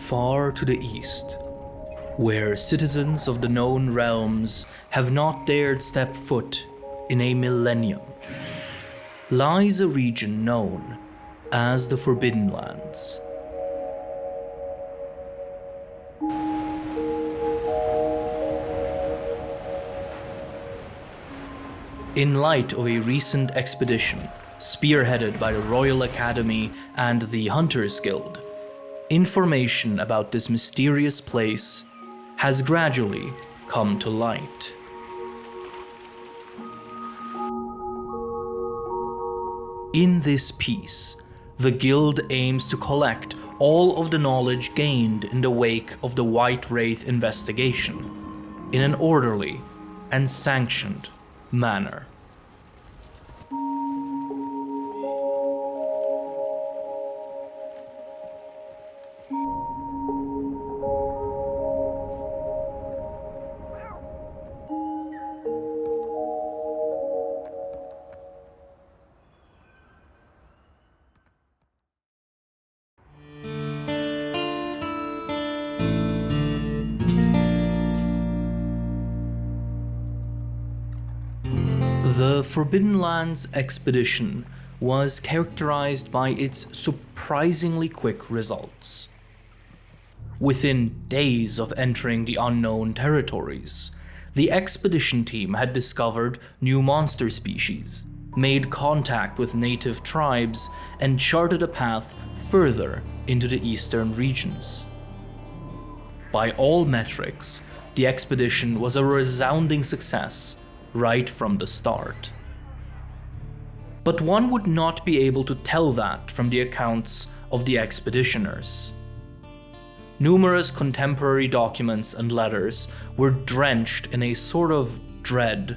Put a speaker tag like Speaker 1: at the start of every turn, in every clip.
Speaker 1: Far to the east, where citizens of the known realms have not dared step foot in a millennium, lies a region known as the Forbidden Lands. In light of a recent expedition spearheaded by the Royal Academy and the Hunters Guild, information about this mysterious place has gradually come to light. In this piece, the Guild aims to collect all of the knowledge gained in the wake of the White Wraith investigation in an orderly and sanctioned manner. The Forbidden Lands expedition was characterized by its surprisingly quick results. Within days of entering the unknown territories, the expedition team had discovered new monster species, made contact with native tribes, and charted a path further into the eastern regions. By all metrics, the expedition was a resounding success right from the start. But one would not be able to tell that from the accounts of the expeditioners. Numerous contemporary documents and letters were drenched in a sort of dread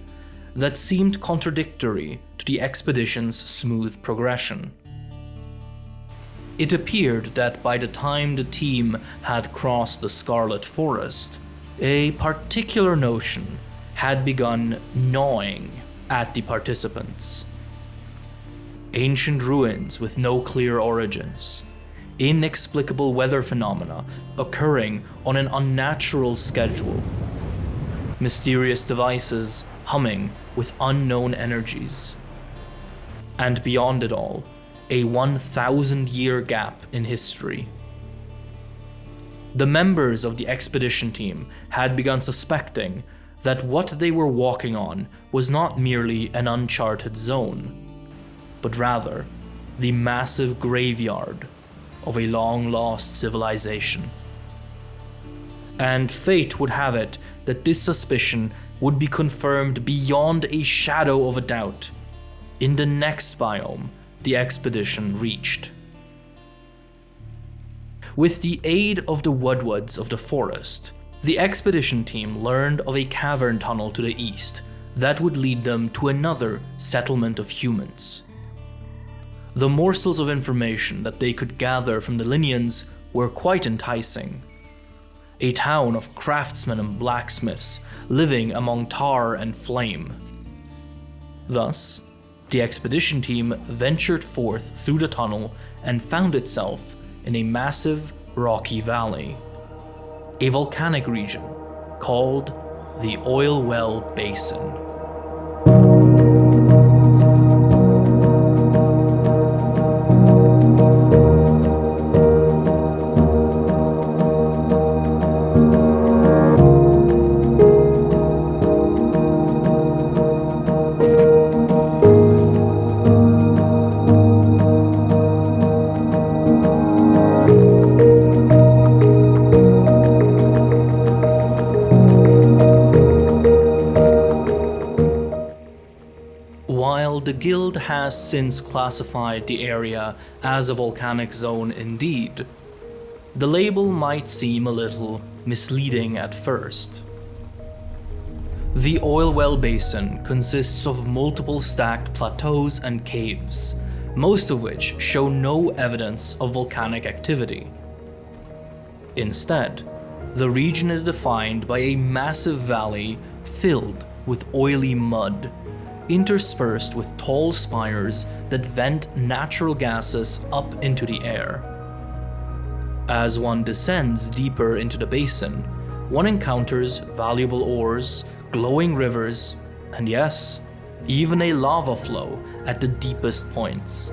Speaker 1: that seemed contradictory to the expedition's smooth progression. It appeared that by the time the team had crossed the Scarlet Forest, a particular notion had begun gnawing at the participants. Ancient ruins with no clear origins, inexplicable weather phenomena occurring on an unnatural schedule, mysterious devices humming with unknown energies, and beyond it all, a 1,000-year gap in history. The members of the expedition team had begun suspecting that what they were walking on was not merely an uncharted zone, but rather the massive graveyard of a long-lost civilization. And fate would have it that this suspicion would be confirmed beyond a shadow of a doubt in the next biome the expedition reached. With the aid of the Woodwoods of the forest, the expedition team learned of a cavern tunnel to the east that would lead them to another settlement of humans. The morsels of information that they could gather from the Linians were quite enticing. A town of craftsmen and blacksmiths living among tar and flame. Thus, the expedition team ventured forth through the tunnel and found itself in a massive rocky valley, a volcanic region called the Oilwell Basin. The Guild has since classified the area as a volcanic zone indeed. The label might seem a little misleading at first. The Oilwell Basin consists of multiple stacked plateaus and caves, most of which show no evidence of volcanic activity. Instead, the region is defined by a massive valley filled with oily mud, interspersed with tall spires that vent natural gases up into the air. As one descends deeper into the basin, one encounters valuable ores, glowing rivers, and yes, even a lava flow at the deepest points.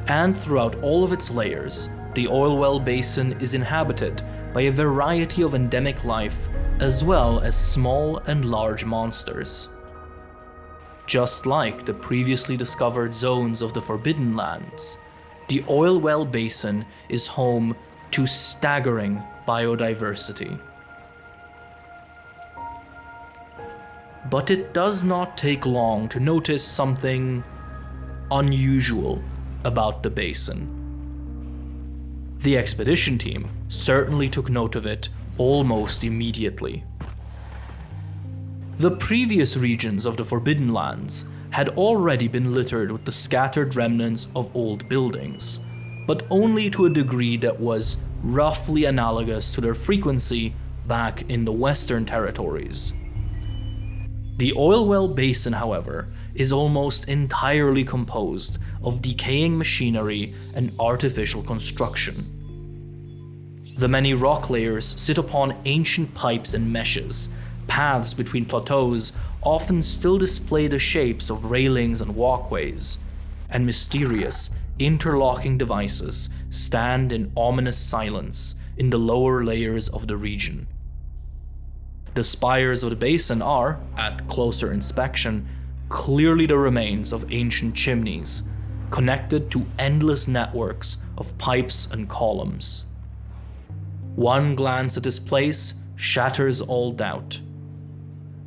Speaker 1: And throughout all of its layers, the Oilwell Basin is inhabited by a variety of endemic life as well as small and large monsters. Just like the previously discovered zones of the Forbidden Lands, the Oilwell Basin is home to staggering biodiversity. But it does not take long to notice something unusual about the basin. The expedition team certainly took note of it almost immediately. The previous regions of the Forbidden Lands had already been littered with the scattered remnants of old buildings, but only to a degree that was roughly analogous to their frequency back in the Western Territories. The Oilwell Basin, however, is almost entirely composed of decaying machinery and artificial construction. The many rock layers sit upon ancient pipes and meshes. Paths between plateaus often still display the shapes of railings and walkways, and mysterious, interlocking devices stand in ominous silence in the lower layers of the region. The spires of the basin are, at closer inspection, clearly the remains of ancient chimneys, connected to endless networks of pipes and columns. One glance at this place shatters all doubt.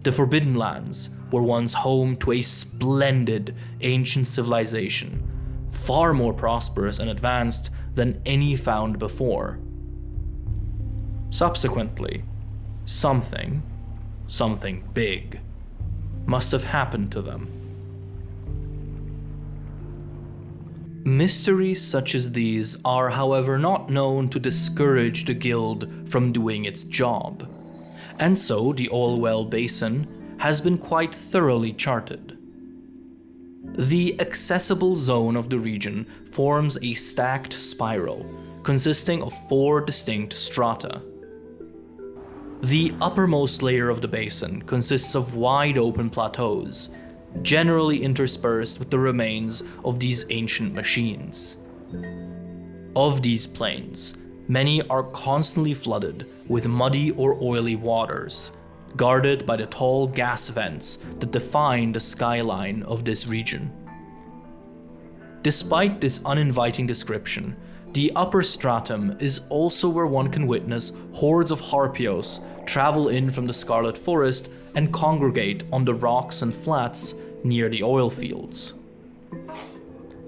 Speaker 1: The Forbidden Lands were once home to a splendid ancient civilization, far more prosperous and advanced than any found before. Subsequently, something big must have happened to them. Mysteries such as these are, however, not known to discourage the Guild from doing its job, and so the Oilwell Basin has been quite thoroughly charted. The accessible zone of the region forms a stacked spiral consisting of 4 distinct strata. The uppermost layer of the basin consists of wide open plateaus, generally interspersed with the remains of these ancient machines. Of these plains, many are constantly flooded with muddy or oily waters, guarded by the tall gas vents that define the skyline of this region. Despite this uninviting description, the upper stratum is also where one can witness hordes of Harpios travel in from the Scarlet Forest and congregate on the rocks and flats near the oil fields.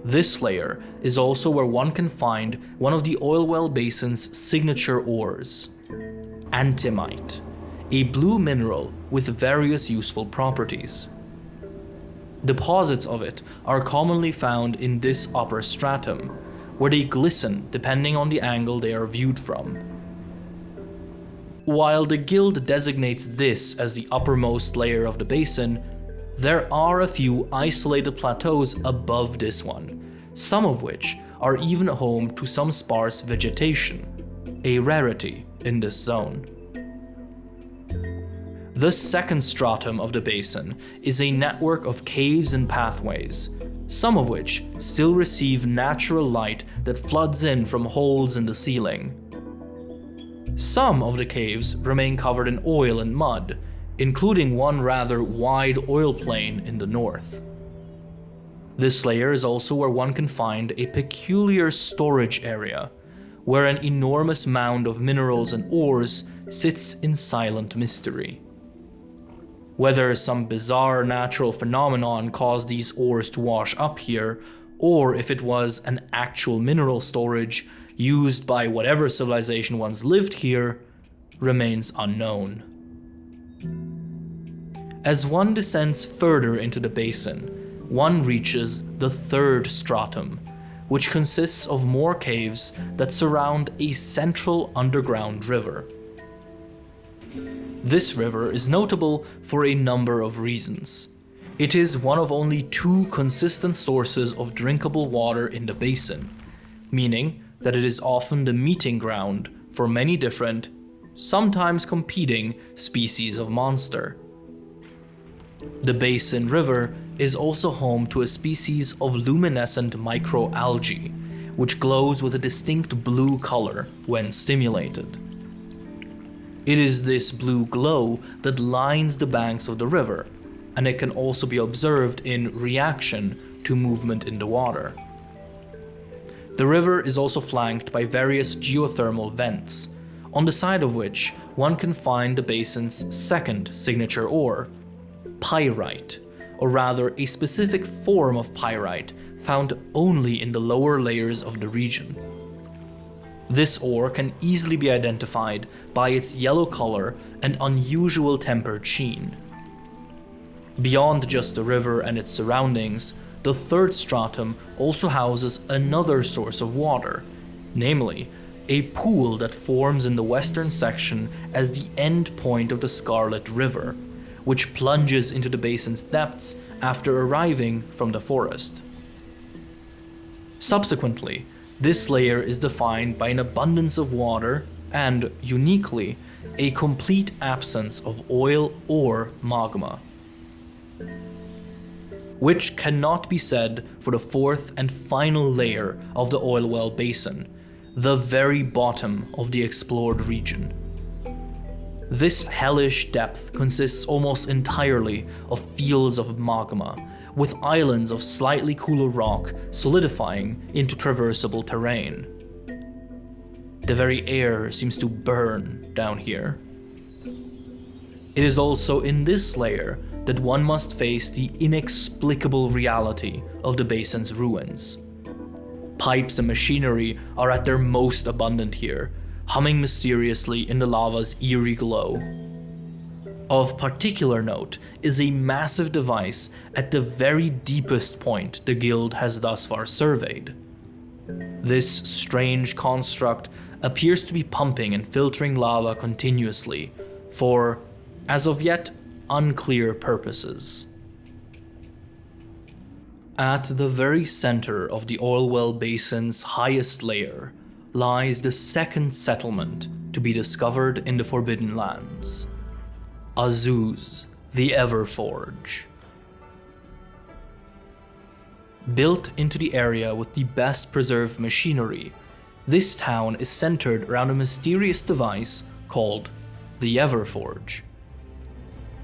Speaker 1: This layer is also where one can find one of the Oilwell Basin's signature ores, antimite, a blue mineral with various useful properties. Deposits of it are commonly found in this upper stratum, where they glisten depending on the angle they are viewed from. While the Guild designates this as the uppermost layer of the basin, there are a few isolated plateaus above this one, some of which are even home to some sparse vegetation, a rarity in this zone. The second stratum of the basin is a network of caves and pathways, some of which still receive natural light that floods in from holes in the ceiling. Some of the caves remain covered in oil and mud, including one rather wide oil plain in the north. This layer is also where one can find a peculiar storage area, where an enormous mound of minerals and ores sits in silent mystery. Whether some bizarre natural phenomenon caused these ores to wash up here, or if it was an actual mineral storage used by whatever civilization once lived here, remains unknown. As one descends further into the basin, one reaches the third stratum, which consists of more caves that surround a central underground river. This river is notable for a number of reasons. It is one of only 2 consistent sources of drinkable water in the basin, meaning that it is often the meeting ground for many different, sometimes competing, species of monster. The Basin River is also home to a species of luminescent microalgae, which glows with a distinct blue color when stimulated. It is this blue glow that lines the banks of the river, and it can also be observed in reaction to movement in the water. The river is also flanked by various geothermal vents, on the side of which one can find the basin's second signature ore, pyrite, or rather a specific form of pyrite found only in the lower layers of the region. This ore can easily be identified by its yellow color and unusual tempered sheen. Beyond just the river and its surroundings, the third stratum also houses another source of water, namely, a pool that forms in the western section as the end point of the Scarlet River, which plunges into the basin's depths after arriving from the forest. Subsequently, this layer is defined by an abundance of water and, uniquely, a complete absence of oil or magma, which cannot be said for the fourth and final layer of the Oilwell Basin, the very bottom of the explored region. This hellish depth consists almost entirely of fields of magma, with islands of slightly cooler rock solidifying into traversable terrain. The very air seems to burn down here. It is also in this layer that one must face the inexplicable reality of the basin's ruins. Pipes and machinery are at their most abundant here, humming mysteriously in the lava's eerie glow. Of particular note is a massive device at the very deepest point the guild has thus far surveyed. This strange construct appears to be pumping and filtering lava continuously for, as of yet, unclear purposes. At the very center of the Oilwell Basin's highest layer lies the second settlement to be discovered in the Forbidden Lands, Oceaniz, the Everforge. Built into the area with the best preserved machinery, this town is centered around a mysterious device called the Everforge.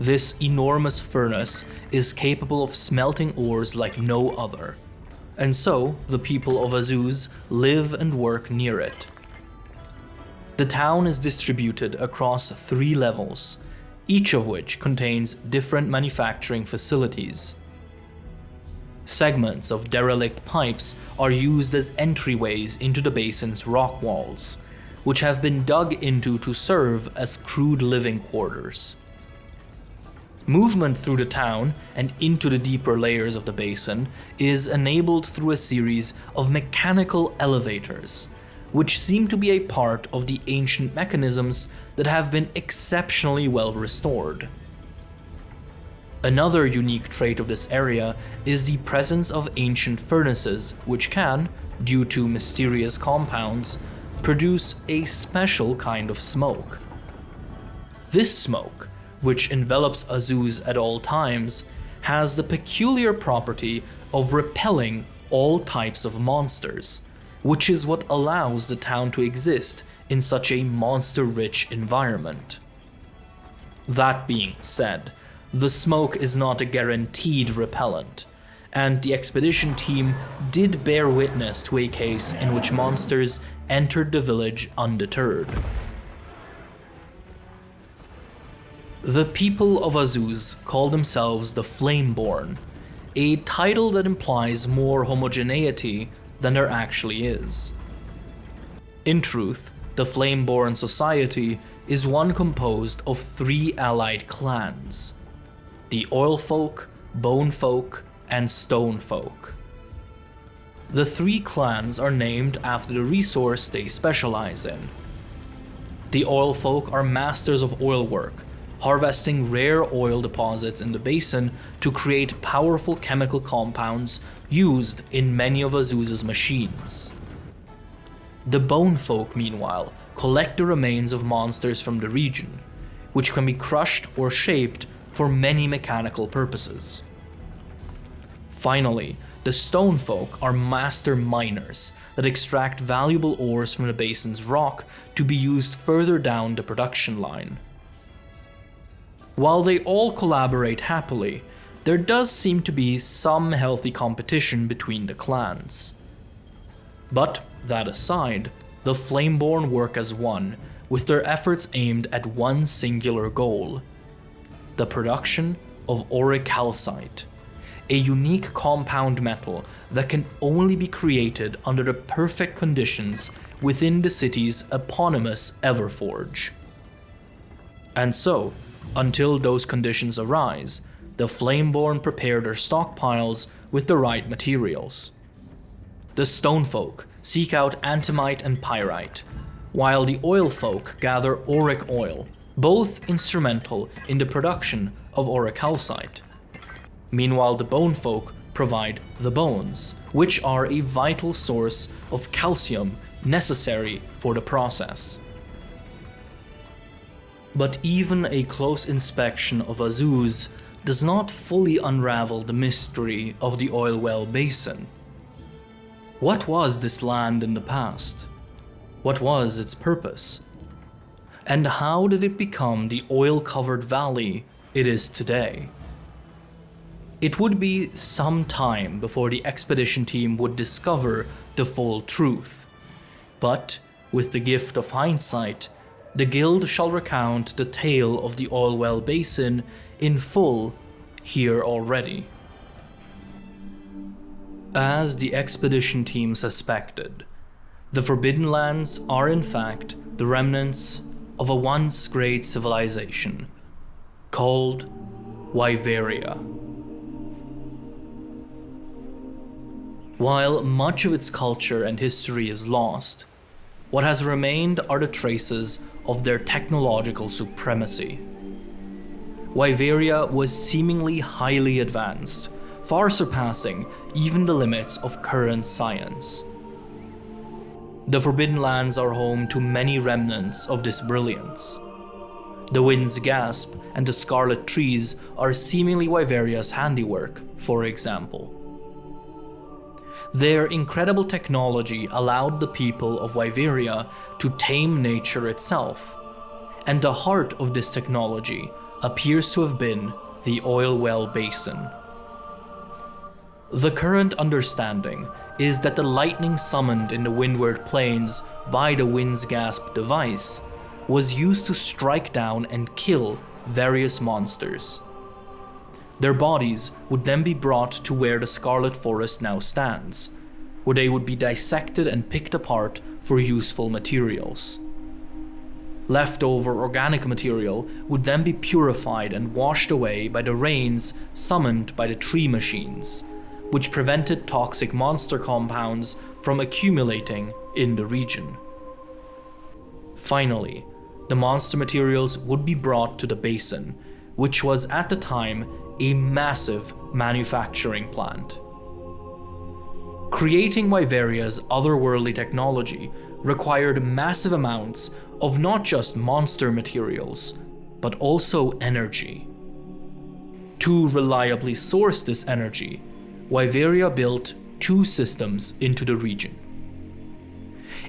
Speaker 1: This enormous furnace is capable of smelting ores like no other, and so the people of Oceaniz live and work near it. The town is distributed across 3 levels, each of which contains different manufacturing facilities. Segments of derelict pipes are used as entryways into the basin's rock walls, which have been dug into to serve as crude living quarters. Movement through the town and into the deeper layers of the basin is enabled through a series of mechanical elevators, which seem to be a part of the ancient mechanisms that have been exceptionally well restored. Another unique trait of this area is the presence of ancient furnaces, which can, due to mysterious compounds, produce a special kind of smoke. This smoke, which envelops Oceaniz at all times, has the peculiar property of repelling all types of monsters, which is what allows the town to exist in such a monster-rich environment. That being said, the smoke is not a guaranteed repellent, and the expedition team did bear witness to a case in which monsters entered the village undeterred. The people of Oceaniz call themselves the Flameborn, a title that implies more homogeneity than there actually is. In truth, the Flameborn society is one composed of 3 allied clans: the Oilfolk, Bonefolk, and Stonefolk. The 3 clans are named after the resource they specialize in. The Oilfolk are masters of oilwork, harvesting rare oil deposits in the basin to create powerful chemical compounds used in many of Oceaniz's machines. The bone folk, meanwhile, collect the remains of monsters from the region, which can be crushed or shaped for many mechanical purposes. Finally, the stone folk are master miners that extract valuable ores from the basin's rock to be used further down the production line. While they all collaborate happily, there does seem to be some healthy competition between the clans. But that aside, the Flameborn work as one, with their efforts aimed at one singular goal: the production of auric calcite, a unique compound metal that can only be created under the perfect conditions within the city's eponymous Everforge. And so, until those conditions arise, the Flameborn prepare their stockpiles with the right materials. The Stonefolk seek out antimite and pyrite, while the Oilfolk gather auric oil, both instrumental in the production of auric calcite. Meanwhile, the Bonefolk provide the bones, which are a vital source of calcium necessary for the process. But even a close inspection of Azuz does not fully unravel the mystery of the Oilwell Basin. What was this land in the past? What was its purpose? And how did it become the oil-covered valley it is today? It would be some time before the expedition team would discover the full truth. But, with the gift of hindsight, the guild shall recount the tale of the Oilwell Basin in full here already. As the expedition team suspected, the Forbidden Lands are in fact the remnants of a once great civilization called Wyveria. While much of its culture and history is lost, what has remained are the traces of their technological supremacy. Wyveria was seemingly highly advanced, far surpassing even the limits of current science. The Forbidden Lands are home to many remnants of this brilliance. The Wind's Gasp and the Scarlet Trees are seemingly Wyveria's handiwork, for example. Their incredible technology allowed the people of Wyveria to tame nature itself, and the heart of this technology appears to have been the Oilwell Basin. The current understanding is that the lightning summoned in the Windward Plains by the Wind's Gasp device was used to strike down and kill various monsters. Their bodies would then be brought to where the Scarlet Forest now stands, where they would be dissected and picked apart for useful materials. Leftover organic material would then be purified and washed away by the rains summoned by the tree machines, which prevented toxic monster compounds from accumulating in the region. Finally, the monster materials would be brought to the basin, which was at the time a massive manufacturing plant. Creating Wyveria's otherworldly technology required massive amounts of not just monster materials, but also energy. To reliably source this energy, Wyveria built two systems into the region.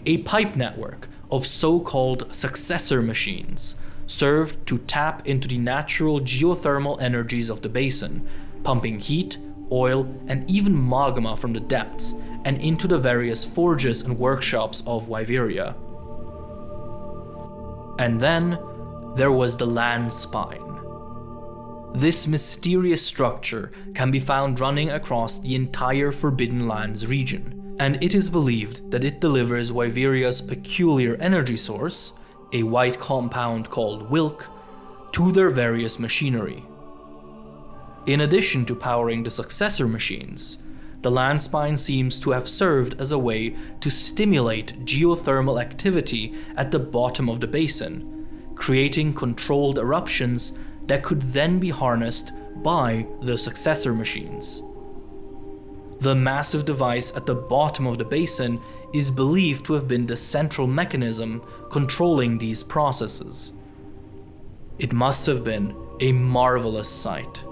Speaker 1: A pipe network of so-called successor machines served to tap into the natural geothermal energies of the basin, pumping heat, oil, and even magma from the depths and into the various forges and workshops of Wyveria. And then there was the land spine. This mysterious structure can be found running across the entire Forbidden Lands region, and it is believed that it delivers Wyveria's peculiar energy source, a white compound called Wilk, to their various machinery. In addition to powering the successor machines, the land spine seems to have served as a way to stimulate geothermal activity at the bottom of the basin, creating controlled eruptions that could then be harnessed by the successor machines. The massive device at the bottom of the basin is believed to have been the central mechanism controlling these processes. It must have been a marvelous sight.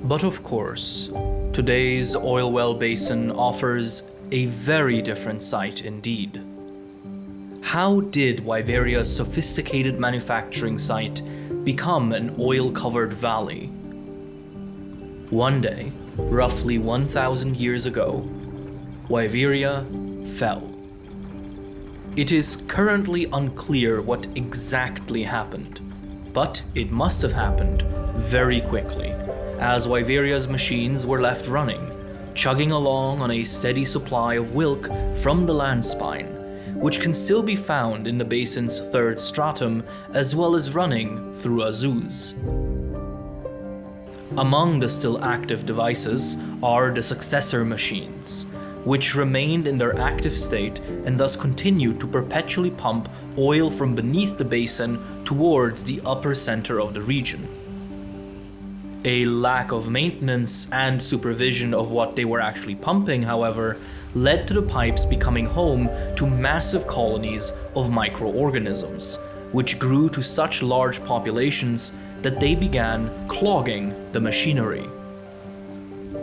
Speaker 1: But of course, today's Oilwell Basin offers a very different sight indeed. How did Wyveria's sophisticated manufacturing site become an oil-covered valley? One day, roughly 1,000 years ago, Wyveria fell. It is currently unclear what exactly happened, but it must have happened very quickly, as Wyveria's machines were left running, chugging along on a steady supply of wilk from the land spine, which can still be found in the basin's third stratum, as well as running through Azuz. Among the still active devices are the successor machines, which remained in their active state and thus continued to perpetually pump oil from beneath the basin towards the upper center of the region. A lack of maintenance and supervision of what they were actually pumping, however, led to the pipes becoming home to massive colonies of microorganisms, which grew to such large populations that they began clogging the machinery.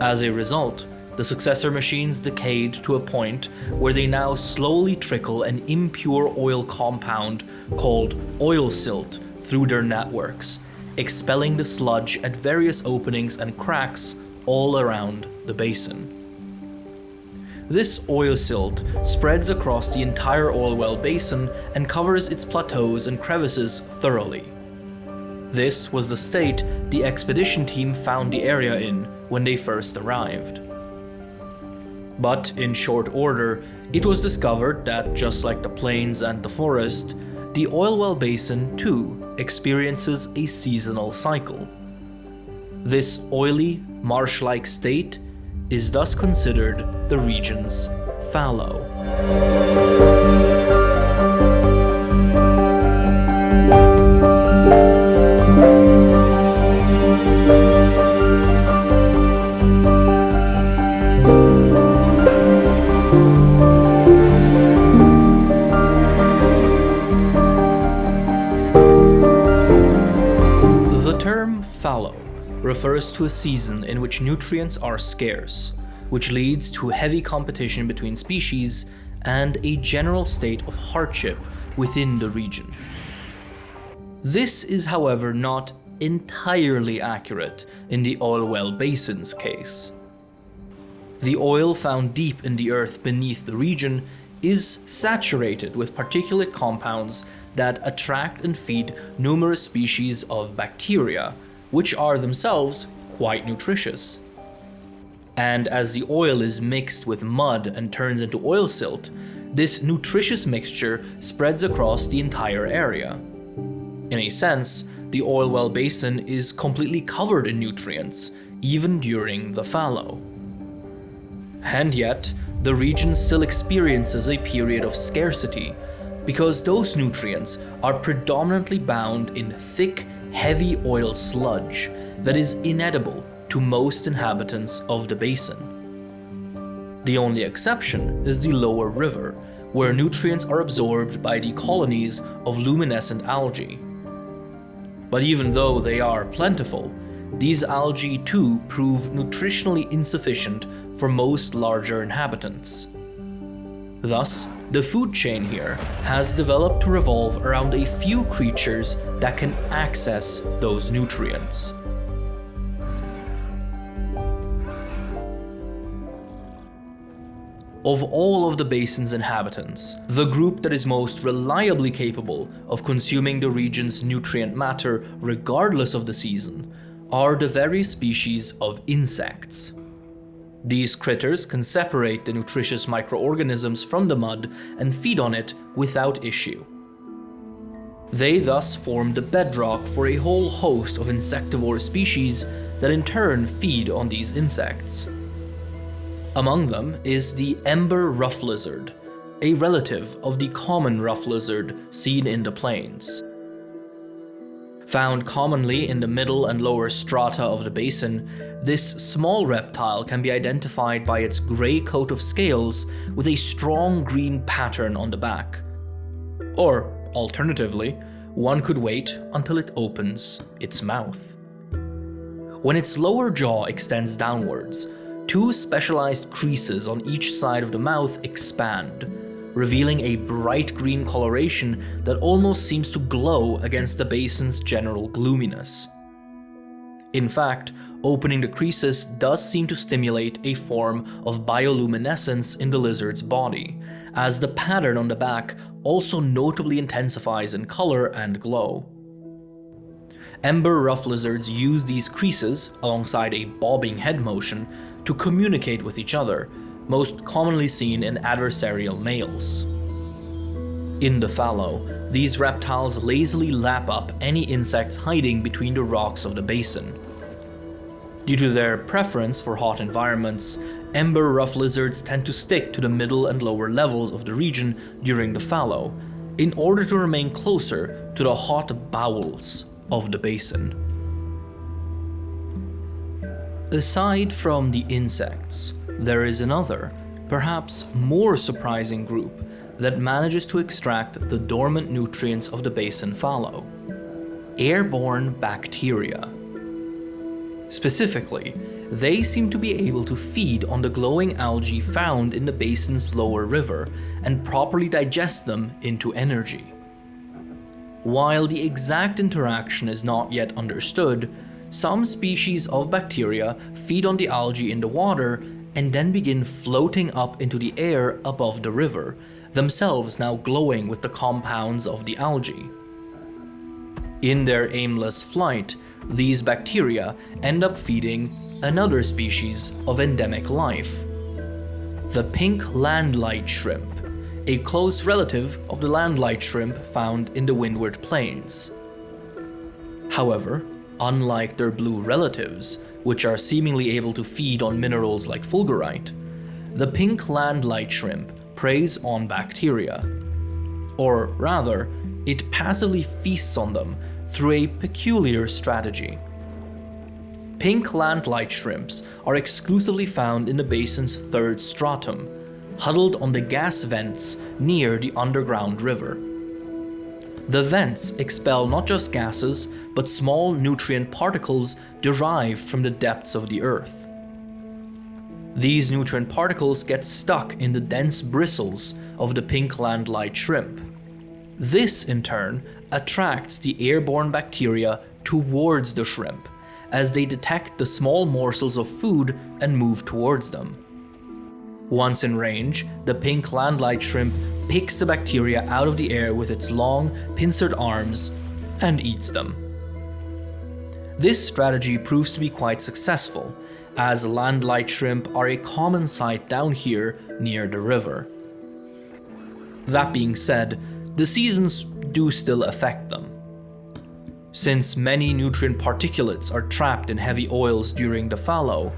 Speaker 1: As a result, the successor machines decayed to a point where they now slowly trickle an impure oil compound called oil silt through their networks, expelling the sludge at various openings and cracks all around the basin. This oil silt spreads across the entire Oilwell Basin and covers its plateaus and crevices thoroughly. This was the state the expedition team found the area in when they first arrived. But in short order, it was discovered that just like the plains and the forest, the Oilwell Basin too experiences a seasonal cycle. This oily, marsh-like state is thus considered the region's fallow. The term fallow refers to a season in which nutrients are scarce, which leads to heavy competition between species and a general state of hardship within the region. This is, however, not entirely accurate in the Oilwell Basin's case. The oil found deep in the earth beneath the region is saturated with particulate compounds that attract and feed numerous species of bacteria, which are themselves quite nutritious. And as the oil is mixed with mud and turns into oil silt, this nutritious mixture spreads across the entire area. In a sense, the Oilwell Basin is completely covered in nutrients, even during the fallow. And yet, the region still experiences a period of scarcity, because those nutrients are predominantly bound in thick, heavy oil sludge that is inedible to most inhabitants of the basin. The only exception is the lower river, where nutrients are absorbed by the colonies of luminescent algae. But even though they are plentiful, these algae too prove nutritionally insufficient for most larger inhabitants. Thus, the food chain here has developed to revolve around a few creatures that can access those nutrients. Of all of the basin's inhabitants, the group that is most reliably capable of consuming the region's nutrient matter regardless of the season are the various species of insects. These critters can separate the nutritious microorganisms from the mud and feed on it without issue. They thus form the bedrock for a whole host of insectivore species that in turn feed on these insects. Among them is the ember rough lizard, a relative of the common rough lizard seen in the plains. Found commonly in the middle and lower strata of the basin, this small reptile can be identified by its grey coat of scales with a strong green pattern on the back. Or, alternatively, one could wait until it opens its mouth. When its lower jaw extends downwards, two specialized creases on each side of the mouth expand, revealing a bright green coloration that almost seems to glow against the basin's general gloominess. In fact, opening the creases does seem to stimulate a form of bioluminescence in the lizard's body, as the pattern on the back also notably intensifies in color and glow. Ember rough lizards use these creases, alongside a bobbing head motion, to communicate with each other, most commonly seen in adversarial males. In the fallow, these reptiles lazily lap up any insects hiding between the rocks of the basin. Due to their preference for hot environments, ember rough lizards tend to stick to the middle and lower levels of the region during the fallow, in order to remain closer to the hot bowels of the basin. Aside from the insects, there is another, perhaps more surprising group that manages to extract the dormant nutrients of the basin fallow: airborne bacteria. Specifically, they seem to be able to feed on the glowing algae found in the basin's lower river and properly digest them into energy. While the exact interaction is not yet understood, some species of bacteria feed on the algae in the water and then begin floating up into the air above the river, themselves now glowing with the compounds of the algae. In their aimless flight, these bacteria end up feeding another species of endemic life: the pink landlight shrimp, a close relative of the landlight shrimp found in the Windward Plains. However, unlike their blue relatives, which are seemingly able to feed on minerals like fulgurite, the pink landlight shrimp preys on bacteria. Or rather, it passively feasts on them through a peculiar strategy. Pink landlight shrimps are exclusively found in the basin's third stratum, huddled on the gas vents near the underground river. The vents expel not just gases, but small nutrient particles derived from the depths of the earth. These nutrient particles get stuck in the dense bristles of the pink landlight shrimp. This, in turn, attracts the airborne bacteria towards the shrimp, as they detect the small morsels of food and move towards them. Once in range, the pink landlight shrimp picks the bacteria out of the air with its long, pincered arms and eats them. This strategy proves to be quite successful, as landlight shrimp are a common sight down here near the river. That being said, the seasons do still affect them. Since many nutrient particulates are trapped in heavy oils during the fallow,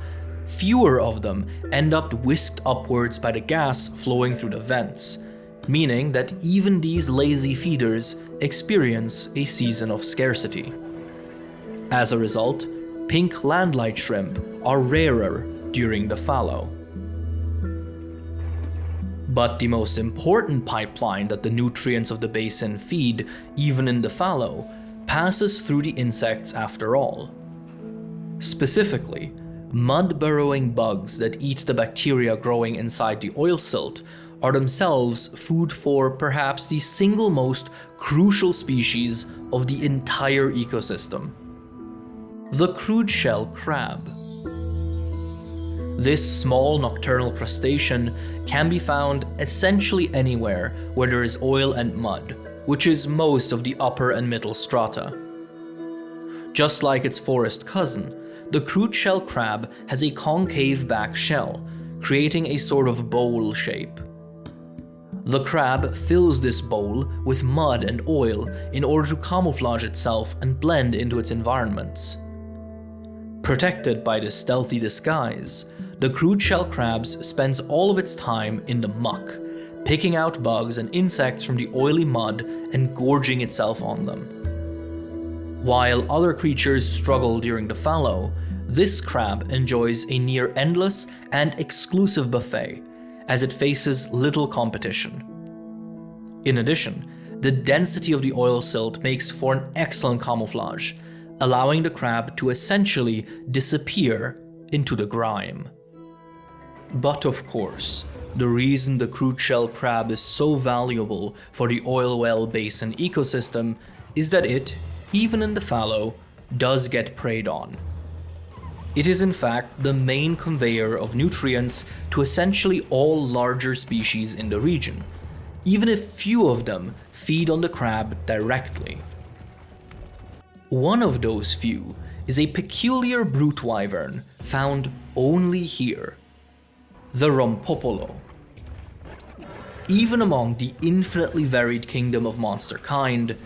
Speaker 1: fewer of them end up whisked upwards by the gas flowing through the vents, meaning that even these lazy feeders experience a season of scarcity. As a result, pink landlight shrimp are rarer during the fallow. But the most important pipeline that the nutrients of the basin feed, even in the fallow, passes through the insects after all. Specifically, mud-burrowing bugs that eat the bacteria growing inside the oil silt are themselves food for perhaps the single most crucial species of the entire ecosystem: the crude shell crab. This small nocturnal crustacean can be found essentially anywhere where there is oil and mud, which is most of the upper and middle strata. Just like its forest cousin, the crude shell crab has a concave back shell, creating a sort of bowl shape. The crab fills this bowl with mud and oil in order to camouflage itself and blend into its environments. Protected by this stealthy disguise, the crude shell crab spends all of its time in the muck, picking out bugs and insects from the oily mud and gorging itself on them. While other creatures struggle during the fallow, this crab enjoys a near-endless and exclusive buffet, as it faces little competition. In addition, the density of the oil silt makes for an excellent camouflage, allowing the crab to essentially disappear into the grime. But of course, the reason the crude shell crab is so valuable for the Oilwell Basin ecosystem is that it, even in the fallow, does get preyed on. It is in fact the main conveyor of nutrients to essentially all larger species in the region, even if few of them feed on the crab directly. One of those few is a peculiar brute wyvern found only here, the Rompopolo. Even among the infinitely varied kingdom of monster kind,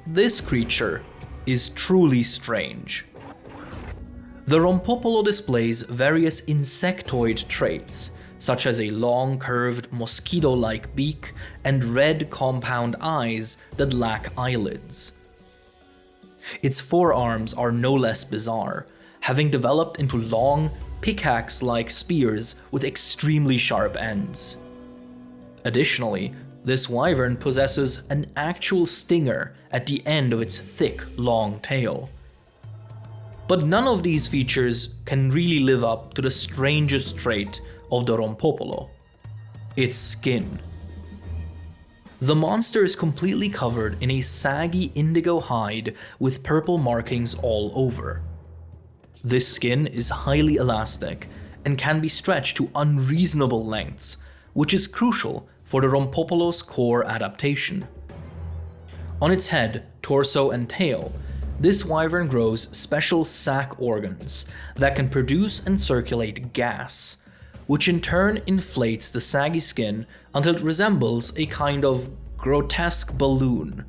Speaker 1: this creature is truly strange. The Rompopolo displays various insectoid traits, such as a long, curved, mosquito-like beak and red compound eyes that lack eyelids. Its forearms are no less bizarre, having developed into long, pickaxe-like spears with extremely sharp ends. Additionally, this wyvern possesses an actual stinger at the end of its thick, long tail. But none of these features can really live up to the strangest trait of the Rompopolo: its skin. The monster is completely covered in a saggy indigo hide with purple markings all over. This skin is highly elastic and can be stretched to unreasonable lengths, which is crucial for the Rompopolo's core adaptation. On its head, torso, and tail, this wyvern grows special sac organs that can produce and circulate gas, which in turn inflates the saggy skin until it resembles a kind of grotesque balloon.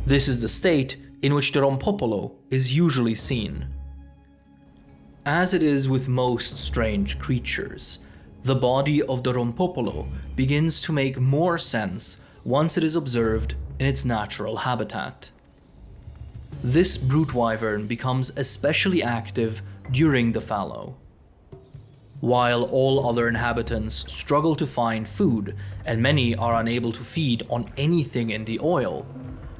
Speaker 1: This is the state in which the Rompopolo is usually seen. As it is with most strange creatures, the body of the Rompopolo begins to make more sense once it is observed in its natural habitat. This brute wyvern becomes especially active during the fallow. While all other inhabitants struggle to find food and many are unable to feed on anything in the oil,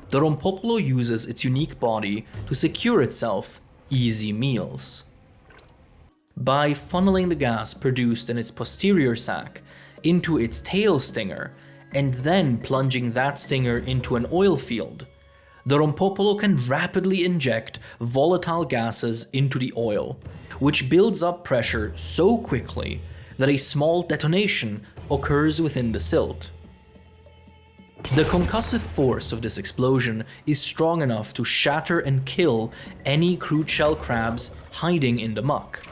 Speaker 1: the Rompopolo uses its unique body to secure itself easy meals. By funneling the gas produced in its posterior sac into its tail stinger and then plunging that stinger into an oil field, the Rompopolo can rapidly inject volatile gases into the oil, which builds up pressure so quickly that a small detonation occurs within the silt. The concussive force of this explosion is strong enough to shatter and kill any crude shell crabs hiding in the muck,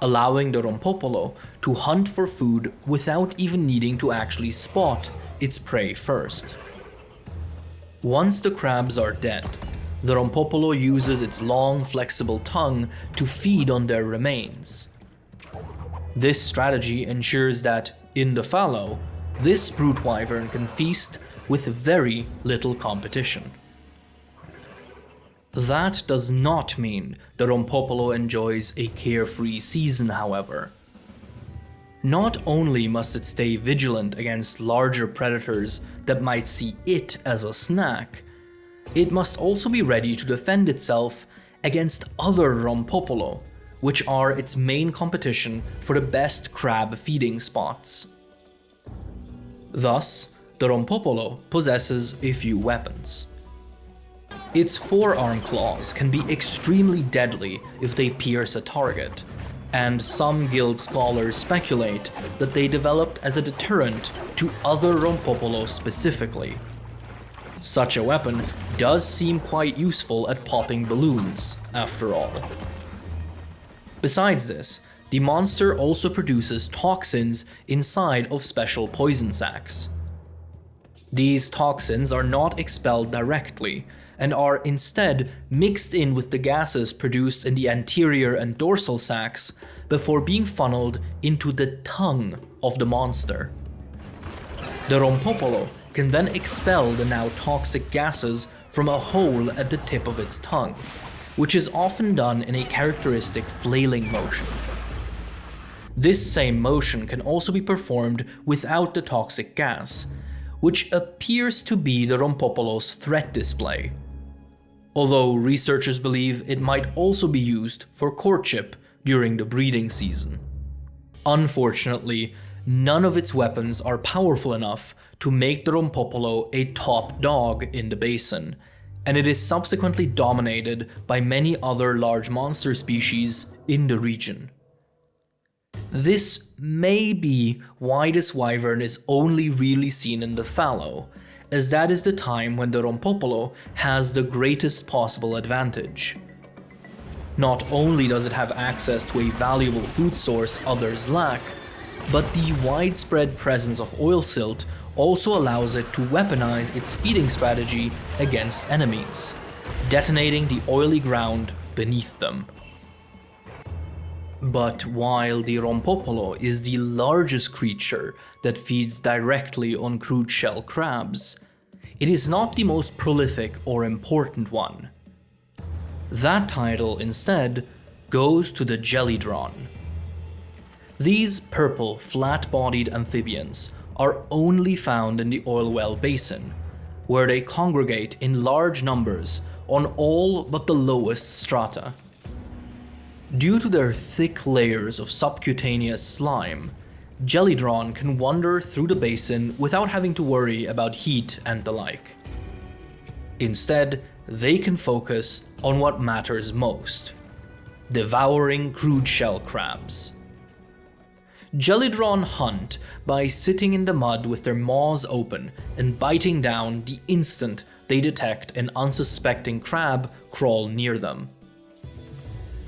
Speaker 1: allowing the Rompopolo to hunt for food without even needing to actually spot its prey first. Once the crabs are dead, the Rompopolo uses its long, flexible tongue to feed on their remains. This strategy ensures that, in the fallow, this brute wyvern can feast with very little competition. That does not mean the Rompopolo enjoys a carefree season, however. Not only must it stay vigilant against larger predators that might see it as a snack, it must also be ready to defend itself against other Rompopolo, which are its main competition for the best crab feeding spots. Thus, the Rompopolo possesses a few weapons. Its forearm claws can be extremely deadly if they pierce a target, and some guild scholars speculate that they developed as a deterrent to other Rompopolo specifically. Such a weapon does seem quite useful at popping balloons, after all. Besides this, the monster also produces toxins inside of special poison sacs. These toxins are not expelled directly, and are instead mixed in with the gases produced in the anterior and dorsal sacs before being funneled into the tongue of the monster. The Rompopolo can then expel the now toxic gases from a hole at the tip of its tongue, which is often done in a characteristic flailing motion. This same motion can also be performed without the toxic gas, which appears to be the Rompopolo's threat display, although researchers believe it might also be used for courtship during the breeding season. Unfortunately, none of its weapons are powerful enough to make the Rompopolo a top dog in the basin, and it is subsequently dominated by many other large monster species in the region. This may be why this wyvern is only really seen in the fallow, as that is the time when the Rompopolo has the greatest possible advantage. Not only does it have access to a valuable food source others lack, but the widespread presence of oil silt also allows it to weaponize its feeding strategy against enemies, detonating the oily ground beneath them. But while the Rompopolo is the largest creature that feeds directly on crude shell crabs, it is not the most prolific or important one. That title instead goes to the Jellydron. These purple, flat-bodied amphibians are only found in the Oilwell Basin, where they congregate in large numbers on all but the lowest strata. Due to their thick layers of subcutaneous slime, Jellydron can wander through the basin without having to worry about heat and the like. Instead, they can focus on what matters most: devouring crude shell crabs. Jellydron hunt by sitting in the mud with their maws open and biting down the instant they detect an unsuspecting crab crawl near them.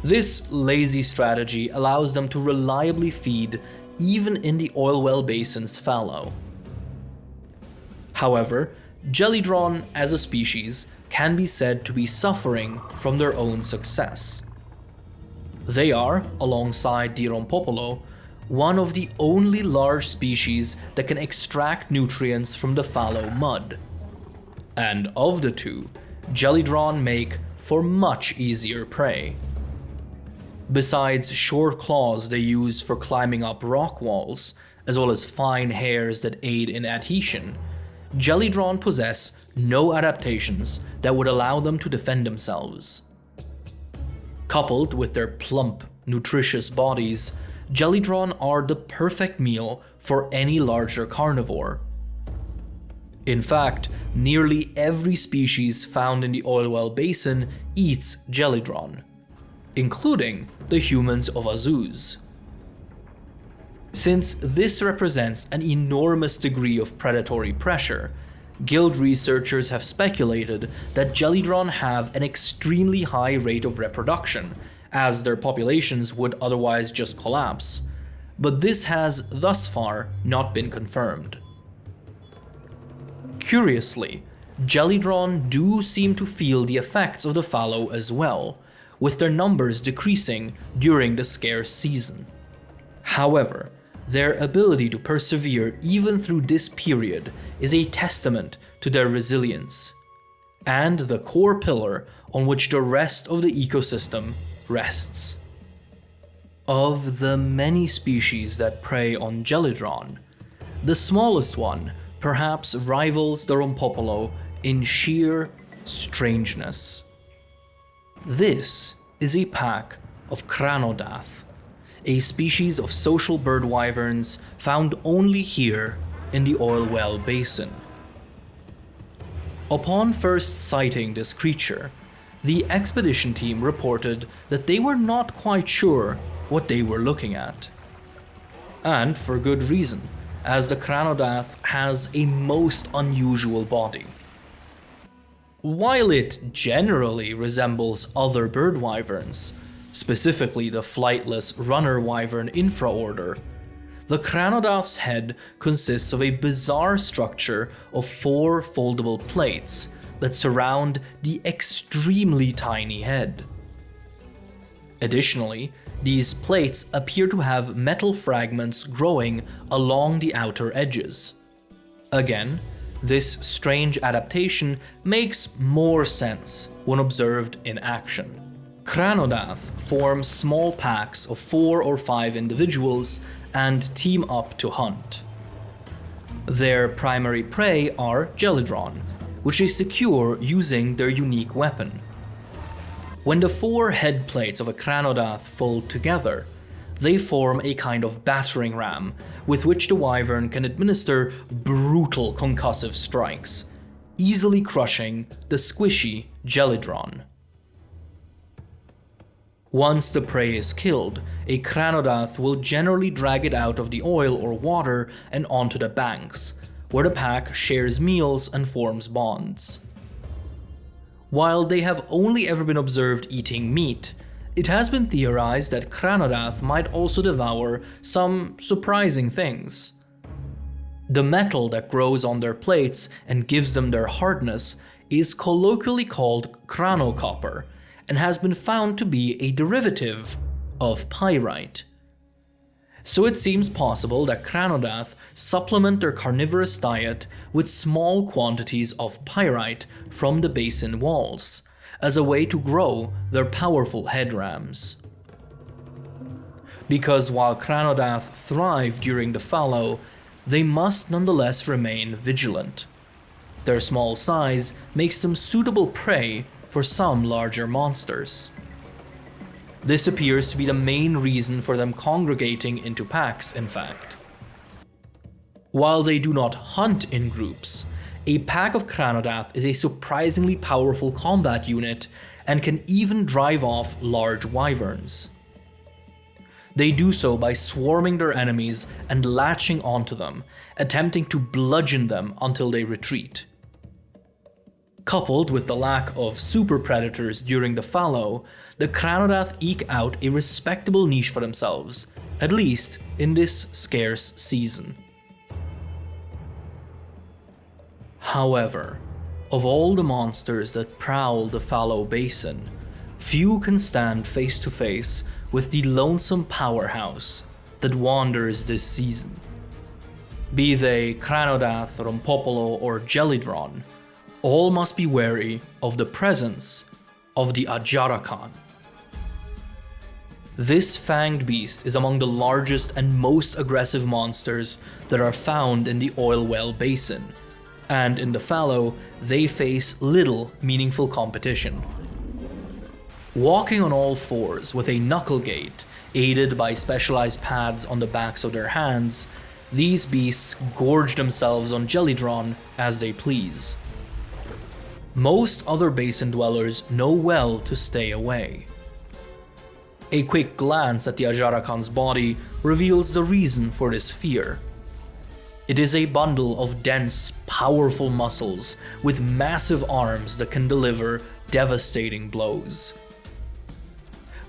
Speaker 1: This lazy strategy allows them to reliably feed even in the Oilwell Basin's fallow. However, Jellydron as a species can be said to be suffering from their own success. They are, alongside the Rompopolo, one of the only large species that can extract nutrients from the fallow mud. And of the two, Jellydron make for much easier prey. Besides short claws they use for climbing up rock walls, as well as fine hairs that aid in adhesion, Jellydron possess no adaptations that would allow them to defend themselves. Coupled with their plump, nutritious bodies, Jellydron are the perfect meal for any larger carnivore. In fact, nearly every species found in the Oilwell Basin eats Jellydron, including the humans of Azuz. Since this represents an enormous degree of predatory pressure, Guild researchers have speculated that Jellydron have an extremely high rate of reproduction, as their populations would otherwise just collapse, but this has thus far not been confirmed. Curiously, Jellydron do seem to feel the effects of the fallow as well, with their numbers decreasing during the scarce season. However, their ability to persevere even through this period is a testament to their resilience, and the core pillar on which the rest of the ecosystem rests. Of the many species that prey on Jellydron, the smallest one perhaps rivals the Rompopolo in sheer strangeness. This is a pack of Cranodath, a species of social bird wyverns found only here in the Oilwell Basin. Upon first sighting this creature, the expedition team reported that they were not quite sure what they were looking at. And for good reason, as the Cranodath has a most unusual body. While it generally resembles other bird wyverns, specifically the flightless runner wyvern infraorder, the Cranodath's head consists of a bizarre structure of 4 foldable plates that surround the extremely tiny head. Additionally, these plates appear to have metal fragments growing along the outer edges. Again, This strange adaptation makes more sense when observed in action. Cranodath form small packs of 4 or 5 individuals and team up to hunt. Their primary prey are Gelidron, which they secure using their unique weapon. When the 4 head plates of a Cranodath fold together, they form a kind of battering ram with which the wyvern can administer brutal concussive strikes, easily crushing the squishy Gelidron. Once the prey is killed, a Cranodath will generally drag it out of the oil or water and onto the banks, where the pack shares meals and forms bonds. While they have only ever been observed eating meat, it has been theorized that Cranodath might also devour some surprising things. The metal that grows on their plates and gives them their hardness is colloquially called cranocopper, and has been found to be a derivative of pyrite. So it seems possible that Cranodath supplement their carnivorous diet with small quantities of pyrite from the basin walls, as a way to grow their powerful head rams. Because while Cranodath thrive during the fallow, they must nonetheless remain vigilant. Their small size makes them suitable prey for some larger monsters. This appears to be the main reason for them congregating into packs, in fact. While they do not hunt in groups, a pack of Cranodath is a surprisingly powerful combat unit and can even drive off large wyverns. They do so by swarming their enemies and latching onto them, attempting to bludgeon them until they retreat. Coupled with the lack of super predators during the fallow, the Cranodath eke out a respectable niche for themselves, at least in this scarce season. However, of all the monsters that prowl the Fallow Basin, few can stand face to face with the lonesome powerhouse that wanders this season. Be they Cranodath, Rompopolo, or Gelidron, all must be wary of the presence of the Ajarakan. This fanged beast is among the largest and most aggressive monsters that are found in the Oilwell Basin, and in the fallow, they face little meaningful competition. Walking on all fours with a knuckle gait, aided by specialized pads on the backs of their hands, these beasts gorge themselves on Gelidron as they please. Most other basin dwellers know well to stay away. A quick glance at the Ajarakan's body reveals the reason for this fear. It is a bundle of dense, powerful muscles with massive arms that can deliver devastating blows.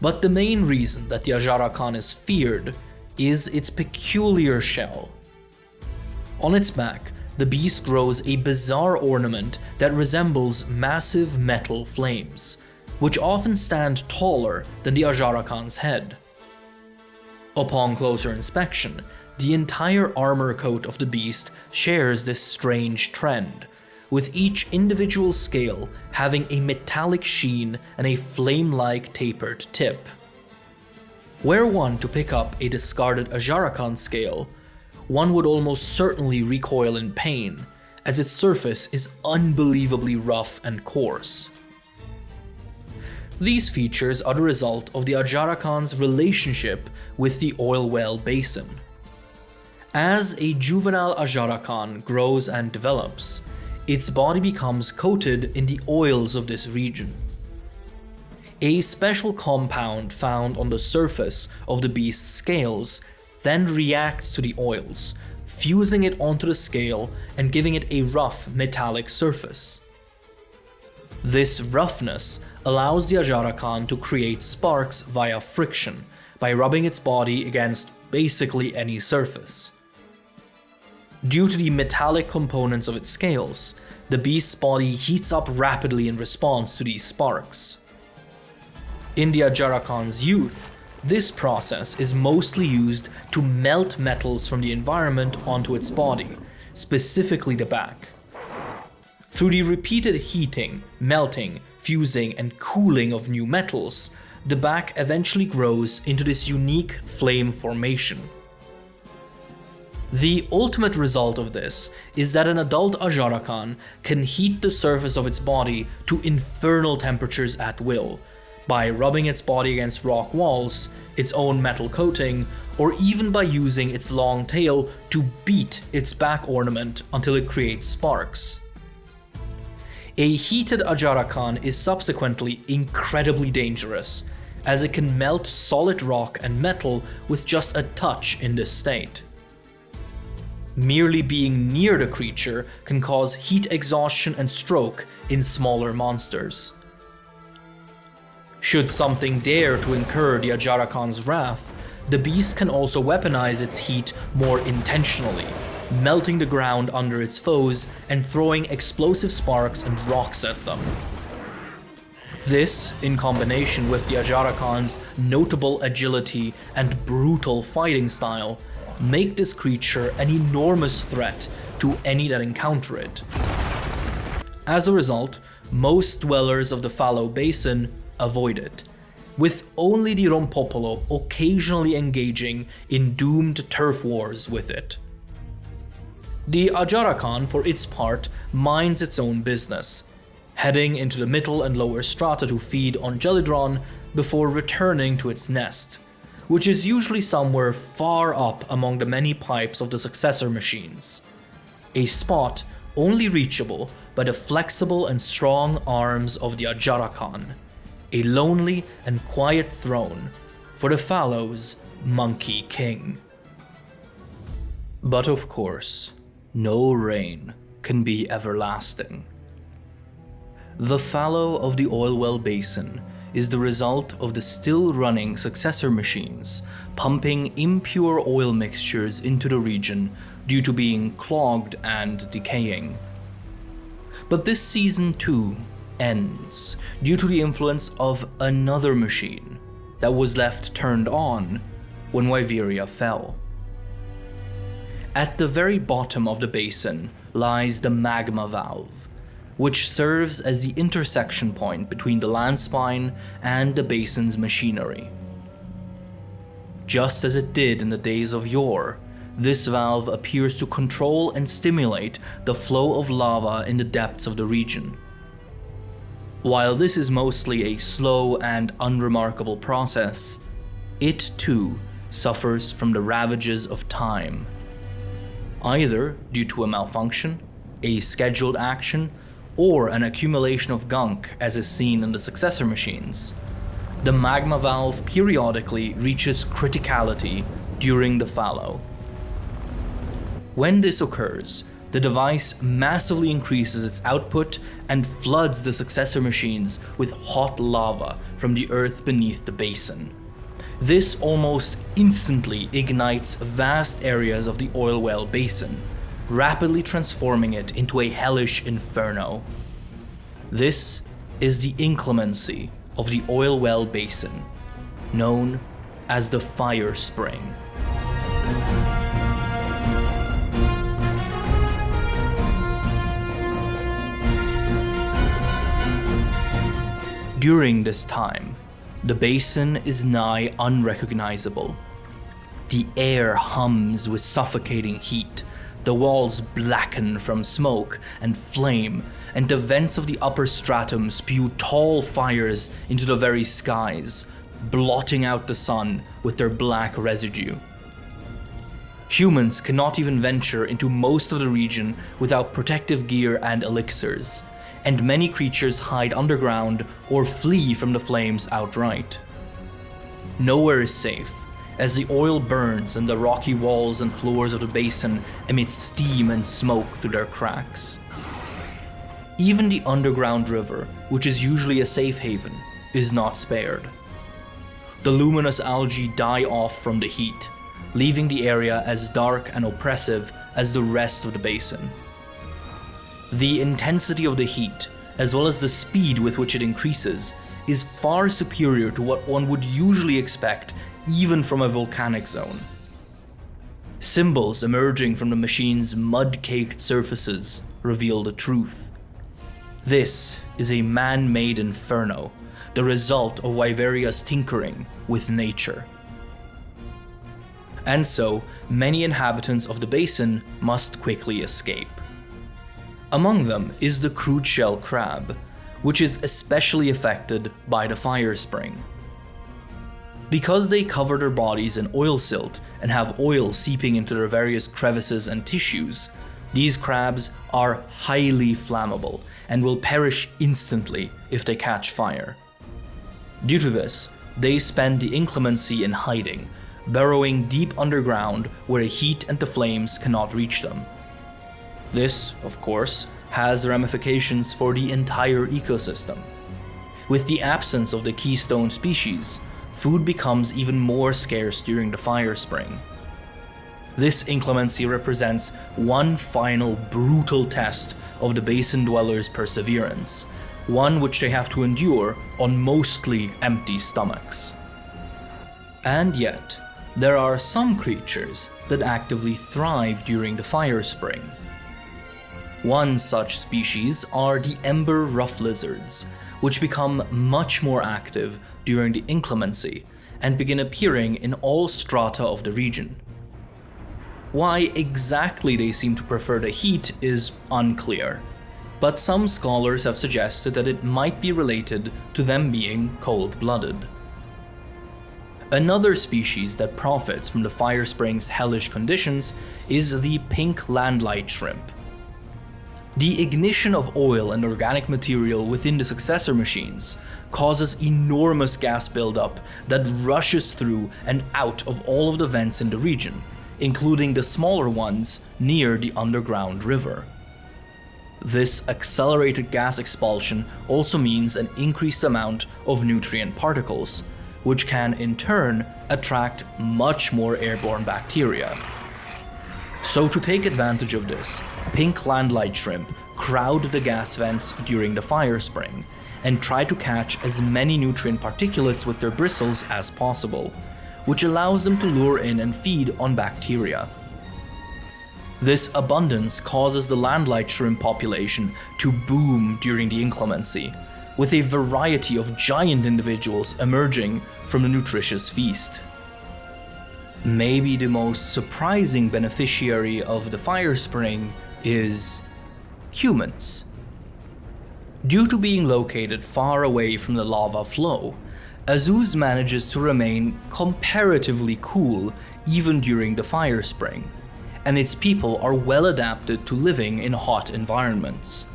Speaker 1: But the main reason that the Ajarakan is feared is its peculiar shell. On its back, the beast grows a bizarre ornament that resembles massive metal flames, which often stand taller than the Ajarakan's head. Upon closer inspection, the entire armor coat of the beast shares this strange trend, with each individual scale having a metallic sheen and a flame-like tapered tip. Were one to pick up a discarded Ajarakan scale, one would almost certainly recoil in pain, as its surface is unbelievably rough and coarse. These features are the result of the Ajarakan's relationship with the Oilwell Basin. As a juvenile Ajarakan grows and develops, its body becomes coated in the oils of this region. A special compound found on the surface of the beast's scales then reacts to the oils, fusing it onto the scale and giving it a rough metallic surface. This roughness allows the Ajarakan to create sparks via friction by rubbing its body against basically any surface. Due to the metallic components of its scales, the beast's body heats up rapidly in response to these sparks. In the Ajarakan's youth, this process is mostly used to melt metals from the environment onto its body, specifically the back, Through the repeated heating, melting, fusing, and cooling of new metals, the back eventually grows into this unique flame formation. The ultimate result of this is that an adult Ajarakan can heat the surface of its body to infernal temperatures at will, by rubbing its body against rock walls, its own metal coating, or even by using its long tail to beat its back ornament until it creates sparks. A heated Ajarakan is subsequently incredibly dangerous, as it can melt solid rock and metal with just a touch in this state. Merely being near the creature can cause heat exhaustion and stroke in smaller monsters. Should something dare to incur the Ajarakan's wrath, the beast can also weaponize its heat more intentionally, melting the ground under its foes and throwing explosive sparks and rocks at them. This, in combination with the Ajarakan's notable agility and brutal fighting style, make this creature an enormous threat to any that encounter it. As a result, most dwellers of the Fallow Basin avoid it, with only the Rompopolo occasionally engaging in doomed turf wars with it. The Ajarakan, for its part, minds its own business, heading into the middle and lower strata to feed on Gelidron before returning to its nest, which is usually somewhere far up among the many pipes of the successor machines, a spot only reachable by the flexible and strong arms of the Ajarakan, a lonely and quiet throne for the Fallow's Monkey King. But of course, no reign can be everlasting. The Fallow of the Oilwell Basin is the result of the still-running successor machines pumping impure oil mixtures into the region due to being clogged and decaying. But this season too ends due to the influence of another machine that was left turned on when Wyveria fell. At the very bottom of the basin lies the magma valve, which serves as the intersection point between the land spine and the basin's machinery. Just as it did in the days of yore, this valve appears to control and stimulate the flow of lava in the depths of the region. While this is mostly a slow and unremarkable process, it too suffers from the ravages of time. Either due to a malfunction, a scheduled action, or an accumulation of gunk as is seen in the successor machines, the magma valve periodically reaches criticality during the fallow. When this occurs, the device massively increases its output and floods the successor machines with hot lava from the earth beneath the basin. This almost instantly ignites vast areas of the Oilwell Basin, rapidly transforming it into a hellish inferno. This is the inclemency of the Oilwell Basin, known as the Firespring. During this time, the basin is nigh unrecognizable. The air hums with suffocating heat, the walls blacken from smoke and flame, and the vents of the upper stratum spew tall fires into the very skies, blotting out the sun with their black residue. Humans cannot even venture into most of the region without protective gear and elixirs, and many creatures hide underground or flee from the flames outright. Nowhere is safe, as the oil burns and the rocky walls and floors of the basin emit steam and smoke through their cracks. Even the underground river, which is usually a safe haven, is not spared. The luminous algae die off from the heat, leaving the area as dark and oppressive as the rest of the basin. The intensity of the heat, as well as the speed with which it increases, is far superior to what one would usually expect even from a volcanic zone. Symbols emerging from the machine's mud-caked surfaces reveal the truth. This is a man-made inferno, the result of Wyveria's tinkering with nature. And so, many inhabitants of the basin must quickly escape. Among them is the crude shell crab, which is especially affected by the Firespring. Because they cover their bodies in oil silt and have oil seeping into their various crevices and tissues, these crabs are highly flammable and will perish instantly if they catch fire. Due to this, they spend the inclemency in hiding, burrowing deep underground where the heat and the flames cannot reach them. This, of course, has ramifications for the entire ecosystem. With the absence of the keystone species, food becomes even more scarce during the Firespring. This inclemency represents one final brutal test of the basin dwellers' perseverance, one which they have to endure on mostly empty stomachs. And yet, there are some creatures that actively thrive during the Firespring. One such species are the ember rough lizards, which become much more active during the inclemency and begin appearing in all strata of the region. Why exactly they seem to prefer the heat is unclear, but some scholars have suggested that it might be related to them being cold-blooded. Another species that profits from the Firespring's hellish conditions is the pink landlight shrimp. The ignition of oil and organic material within the successor machines causes enormous gas buildup that rushes through and out of all of the vents in the region, including the smaller ones near the underground river. This accelerated gas expulsion also means an increased amount of nutrient particles, which can in turn attract much more airborne bacteria. So to take advantage of this, pink landlight shrimp crowd the gas vents during the Firespring and try to catch as many nutrient particulates with their bristles as possible, which allows them to lure in and feed on bacteria. This abundance causes the landlight shrimp population to boom during the inclemency, with a variety of giant individuals emerging from the nutritious feast. Maybe the most surprising beneficiary of the Firespring is humans. Due to being located far away from the lava flow, Azuz manages to remain comparatively cool even during the Firespring, and its people are well adapted to living in hot environments.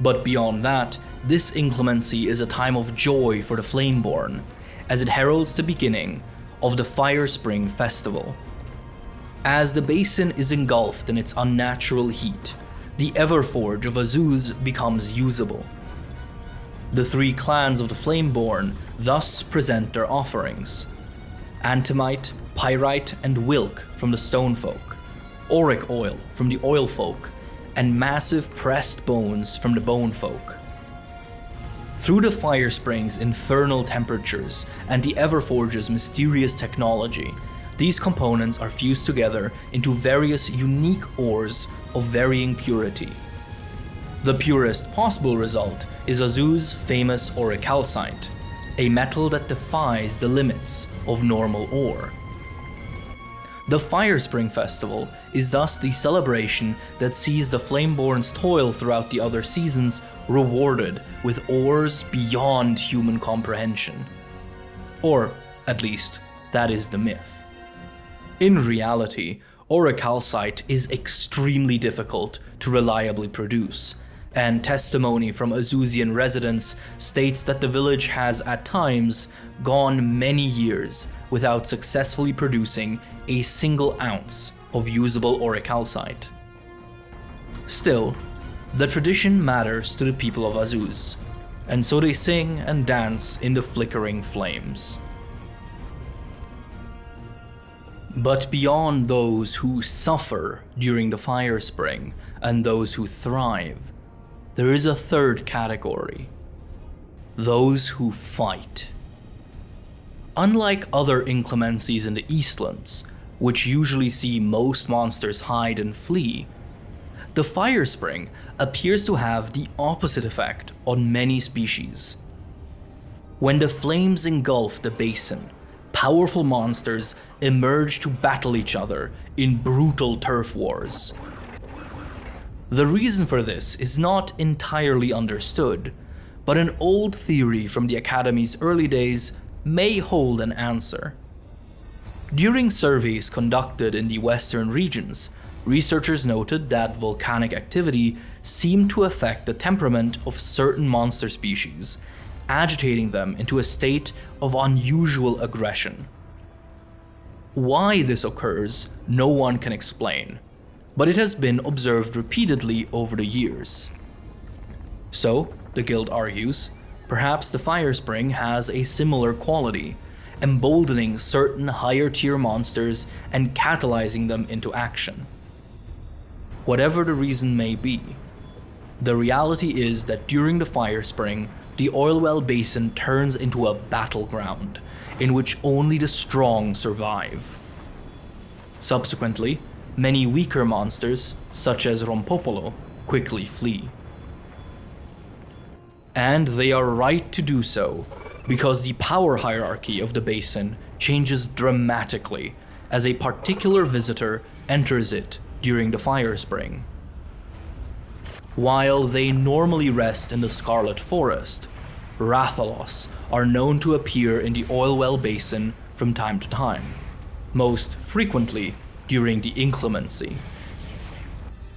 Speaker 1: But beyond that, this inclemency is a time of joy for the Flameborn, as it heralds the beginning of the Firespring Festival. As the basin is engulfed in its unnatural heat, the Everforge of Azuz becomes usable. The three clans of the Flameborn thus present their offerings: Antimite, Pyrite, and Wilk from the Stonefolk, Auric Oil from the Oilfolk, and massive pressed bones from the Bonefolk. Through the Firespring's infernal temperatures and the Everforge's mysterious technology, these components are fused together into various unique ores of varying purity. The purest possible result is Azuz's famous auricalcite, a metal that defies the limits of normal ore. The Firespring Festival is thus the celebration that sees the Flameborn's toil throughout the other seasons rewarded with ores beyond human comprehension. Or, at least, that is the myth. In reality, auricalcite is extremely difficult to reliably produce, and testimony from Azuzian residents states that the village has at times gone many years without successfully producing a single ounce of usable auricalcite. Still, the tradition matters to the people of Azuz, and so they sing and dance in the flickering flames. But beyond those who suffer during the Firespring and those who thrive, there is a third category: those who fight. Unlike other inclemencies in the Eastlands, which usually see most monsters hide and flee, the Firespring appears to have the opposite effect on many species. When the flames engulf the basin, powerful monsters emerge to battle each other in brutal turf wars. The reason for this is not entirely understood, but an old theory from the Academy's early days may hold an answer. During surveys conducted in the western regions, researchers noted that volcanic activity seemed to affect the temperament of certain monster species, agitating them into a state of unusual aggression. Why this occurs, no one can explain, but it has been observed repeatedly over the years. So, the Guild argues, perhaps the Firespring has a similar quality, emboldening certain higher-tier monsters and catalyzing them into action. Whatever the reason may be, the reality is that during the Firespring, the Oilwell Basin turns into a battleground in which only the strong survive. Subsequently, many weaker monsters, such as Rompopolo, quickly flee. And they are right to do so, because the power hierarchy of the basin changes dramatically as a particular visitor enters it during the Firespring. While they normally rest in the Scarlet Forest, Rathalos are known to appear in the Oilwell Basin from time to time, most frequently during the inclemency.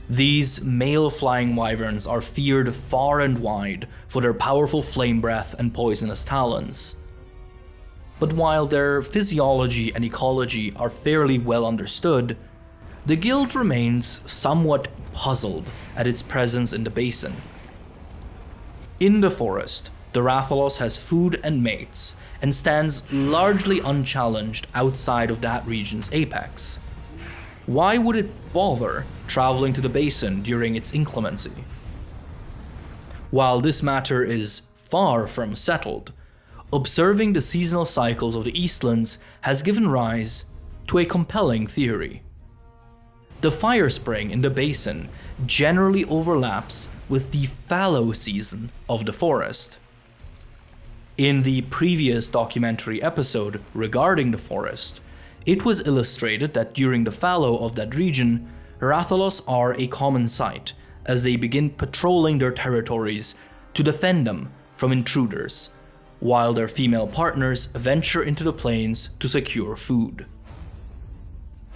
Speaker 1: These male flying wyverns are feared far and wide for their powerful flame breath and poisonous talons. But while their physiology and ecology are fairly well understood, the Guild remains somewhat puzzled at its presence in the basin. In the forest, the Rathalos has food and mates, and stands largely unchallenged outside of that region's apex. Why would it bother traveling to the basin during its inclemency? While this matter is far from settled, observing the seasonal cycles of the Eastlands has given rise to a compelling theory. The Firespring in the basin generally overlaps with the fallow season of the forest. In the previous documentary episode regarding the forest, it was illustrated that during the fallow of that region, Rathalos are a common sight as they begin patrolling their territories to defend them from intruders, while their female partners venture into the plains to secure food.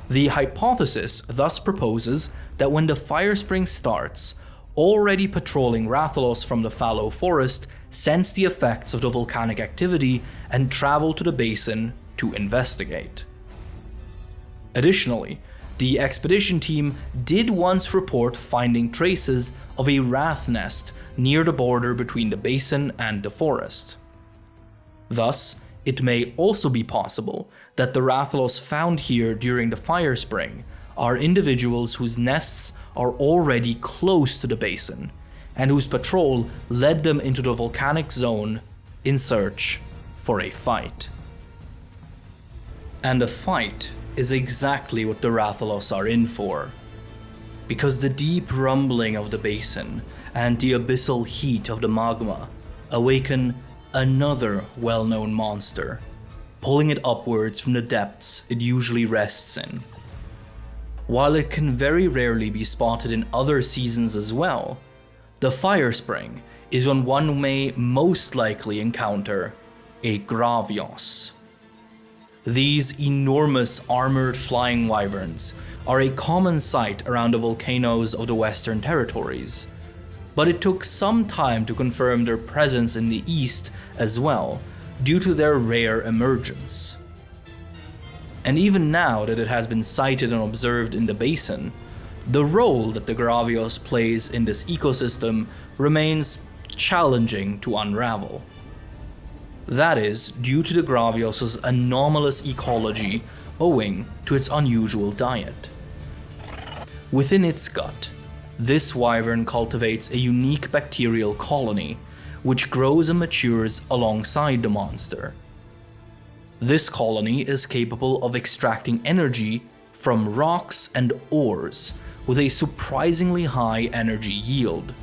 Speaker 1: The hypothesis thus proposes that when the Firespring starts, already patrolling Rathalos from the fallow forest sense the effects of the volcanic activity and travel to the basin to investigate. Additionally, the expedition team did once report finding traces of a wrath nest near the border between the basin and the forest. Thus, it may also be possible that the Rathalos found here during the Firespring are individuals whose nests are already close to the basin, and whose patrol led them into the volcanic zone in search for a fight. And a fight is exactly what the Rathalos are in for, because the deep rumbling of the basin and the abyssal heat of the magma awaken another well-known monster, pulling it upwards from the depths it usually rests in. While it can very rarely be spotted in other seasons as well, the Firespring is when one may most likely encounter a Gravios. These enormous armored flying wyverns are a common sight around the volcanoes of the Western Territories, but it took some time to confirm their presence in the east as well, due to their rare emergence. And even now that it has been sighted and observed in the basin, the role that the Gravios plays in this ecosystem remains challenging to unravel. That is due to the Gravios' anomalous ecology owing to its unusual diet. Within its gut, this wyvern cultivates a unique bacterial colony, which grows and matures alongside the monster. This colony is capable of extracting energy from rocks and ores, with a surprisingly high energy yield.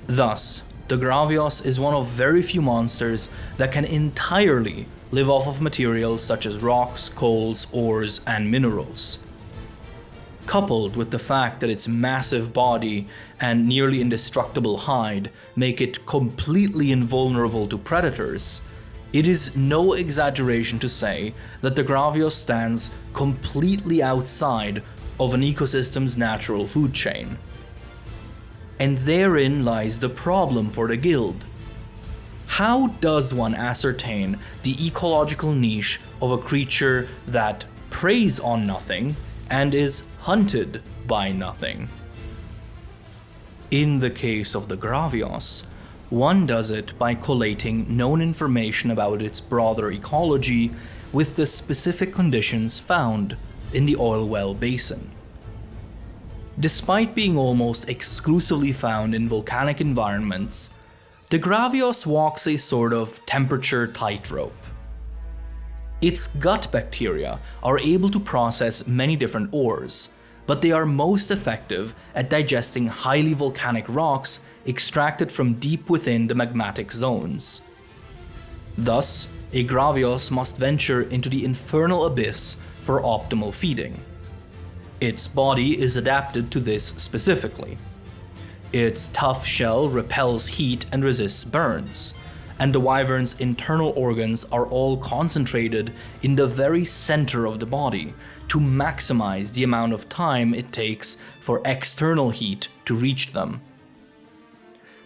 Speaker 1: Thus, the Gravios is one of very few monsters that can entirely live off of materials such as rocks, coals, ores, and minerals. Coupled with the fact that its massive body and nearly indestructible hide make it completely invulnerable to predators, it is no exaggeration to say that the Gravios stands completely outside of an ecosystem's natural food chain. And therein lies the problem for the guild. How does one ascertain the ecological niche of a creature that preys on nothing and is hunted by nothing? In the case of the Gravios, one does it by collating known information about its broader ecology with the specific conditions found in the Oilwell Basin. Despite being almost exclusively found in volcanic environments, the Gravios walks a sort of temperature tightrope. Its gut bacteria are able to process many different ores, but they are most effective at digesting highly volcanic rocks extracted from deep within the magmatic zones. Thus, a Gravios must venture into the infernal abyss for optimal feeding. Its body is adapted to this specifically. Its tough shell repels heat and resists burns, and the wyvern's internal organs are all concentrated in the very center of the body to maximize the amount of time it takes for external heat to reach them.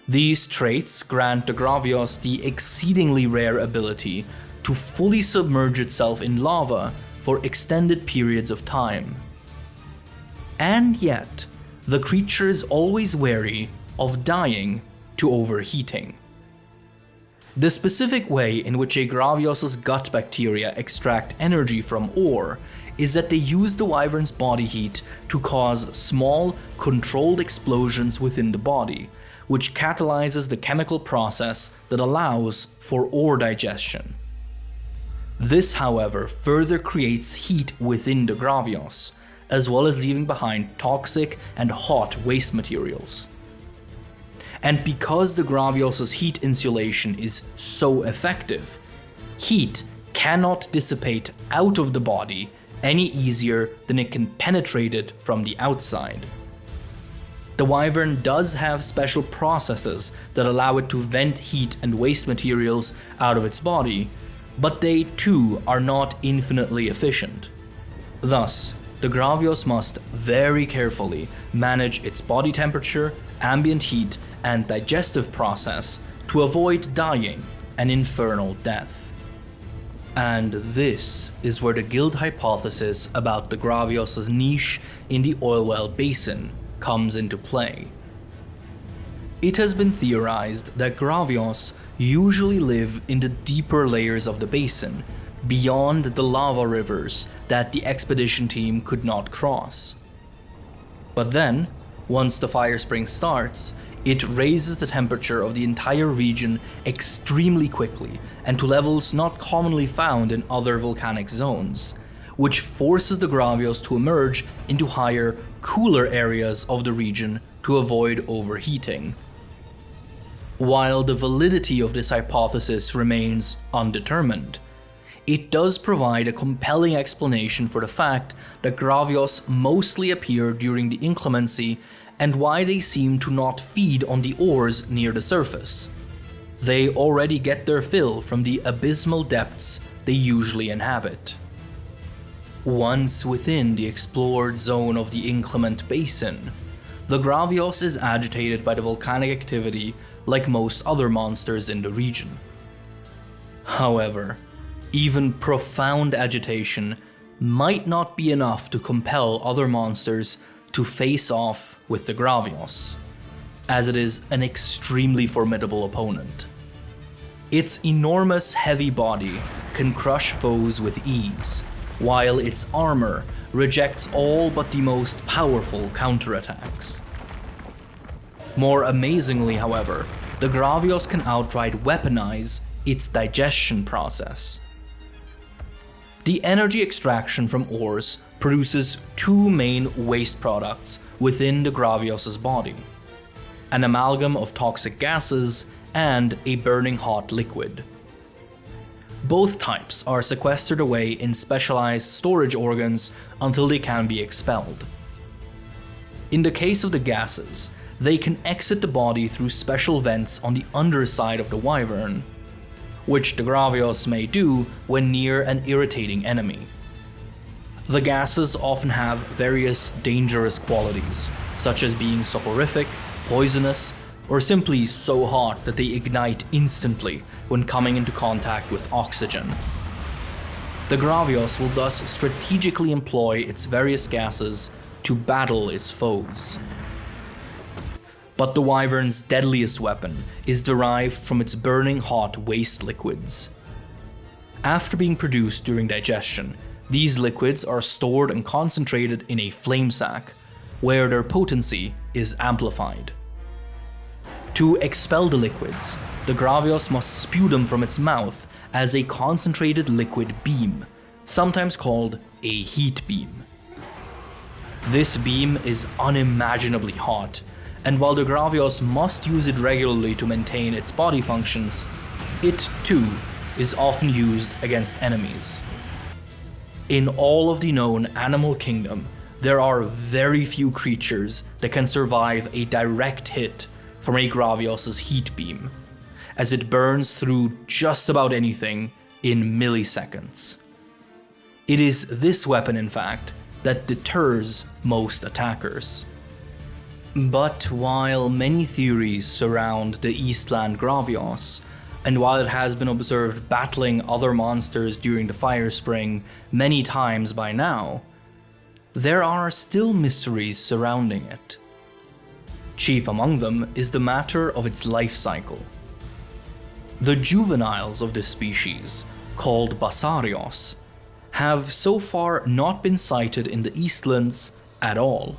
Speaker 1: These traits grant the Gravios the exceedingly rare ability to fully submerge itself in lava for extended periods of time. And yet, the creature is always wary of dying to overheating. The specific way in which a Gravios' gut bacteria extract energy from ore is that they use the wyvern's body heat to cause small, controlled explosions within the body, which catalyzes the chemical process that allows for ore digestion. This, however, further creates heat within the Gravios, as well as leaving behind toxic and hot waste materials. And because the Gravios' heat insulation is so effective, heat cannot dissipate out of the body any easier than it can penetrate it from the outside. The wyvern does have special processes that allow it to vent heat and waste materials out of its body, but they too are not infinitely efficient. Thus, the Gravios must very carefully manage its body temperature, ambient heat, and digestive process to avoid dying an infernal death. And this is where the guild hypothesis about the Gravios' niche in the Oilwell Basin comes into play. It has been theorized that Gravios usually live in the deeper layers of the basin, beyond the lava rivers that the expedition team could not cross. But then, once the Firespring starts, it raises the temperature of the entire region extremely quickly and to levels not commonly found in other volcanic zones, which forces the Gravios to emerge into higher, cooler areas of the region to avoid overheating. While the validity of this hypothesis remains undetermined, it does provide a compelling explanation for the fact that Gravios mostly appear during the inclemency and why they seem to not feed on the ores near the surface. They already get their fill from the abysmal depths they usually inhabit. Once within the explored zone of the inclement basin, the Gravios is agitated by the volcanic activity like most other monsters in the region. However, even profound agitation might not be enough to compel other monsters to face off with the Gravios, as it is an extremely formidable opponent. Its enormous heavy body can crush foes with ease, while its armor rejects all but the most powerful counterattacks. More amazingly, however, the Gravios can outright weaponize its digestion process. The energy extraction from ores produces two main waste products within the Gravios' body: an amalgam of toxic gases and a burning hot liquid. Both types are sequestered away in specialized storage organs until they can be expelled. In the case of the gases, they can exit the body through special vents on the underside of the wyvern, which the Gravios may do when near an irritating enemy. The gases often have various dangerous qualities, such as being soporific, poisonous, or simply so hot that they ignite instantly when coming into contact with oxygen. The Gravios will thus strategically employ its various gases to battle its foes. But the wyvern's deadliest weapon is derived from its burning hot waste liquids. After being produced during digestion, these liquids are stored and concentrated in a flame sac, where their potency is amplified. To expel the liquids, the Gravios must spew them from its mouth as a concentrated liquid beam, sometimes called a heat beam. This beam is unimaginably hot, and while the Gravios must use it regularly to maintain its body functions, it, too, is often used against enemies. In all of the known animal kingdom, there are very few creatures that can survive a direct hit from a Gravios' heat beam, as it burns through just about anything in milliseconds. It is this weapon, in fact, that deters most attackers. But while many theories surround the Eastland Gravios, and while it has been observed battling other monsters during the Firespring many times by now, there are still mysteries surrounding it. Chief among them is the matter of its life cycle. The juveniles of this species, called Basarios, have so far not been sighted in the Eastlands at all.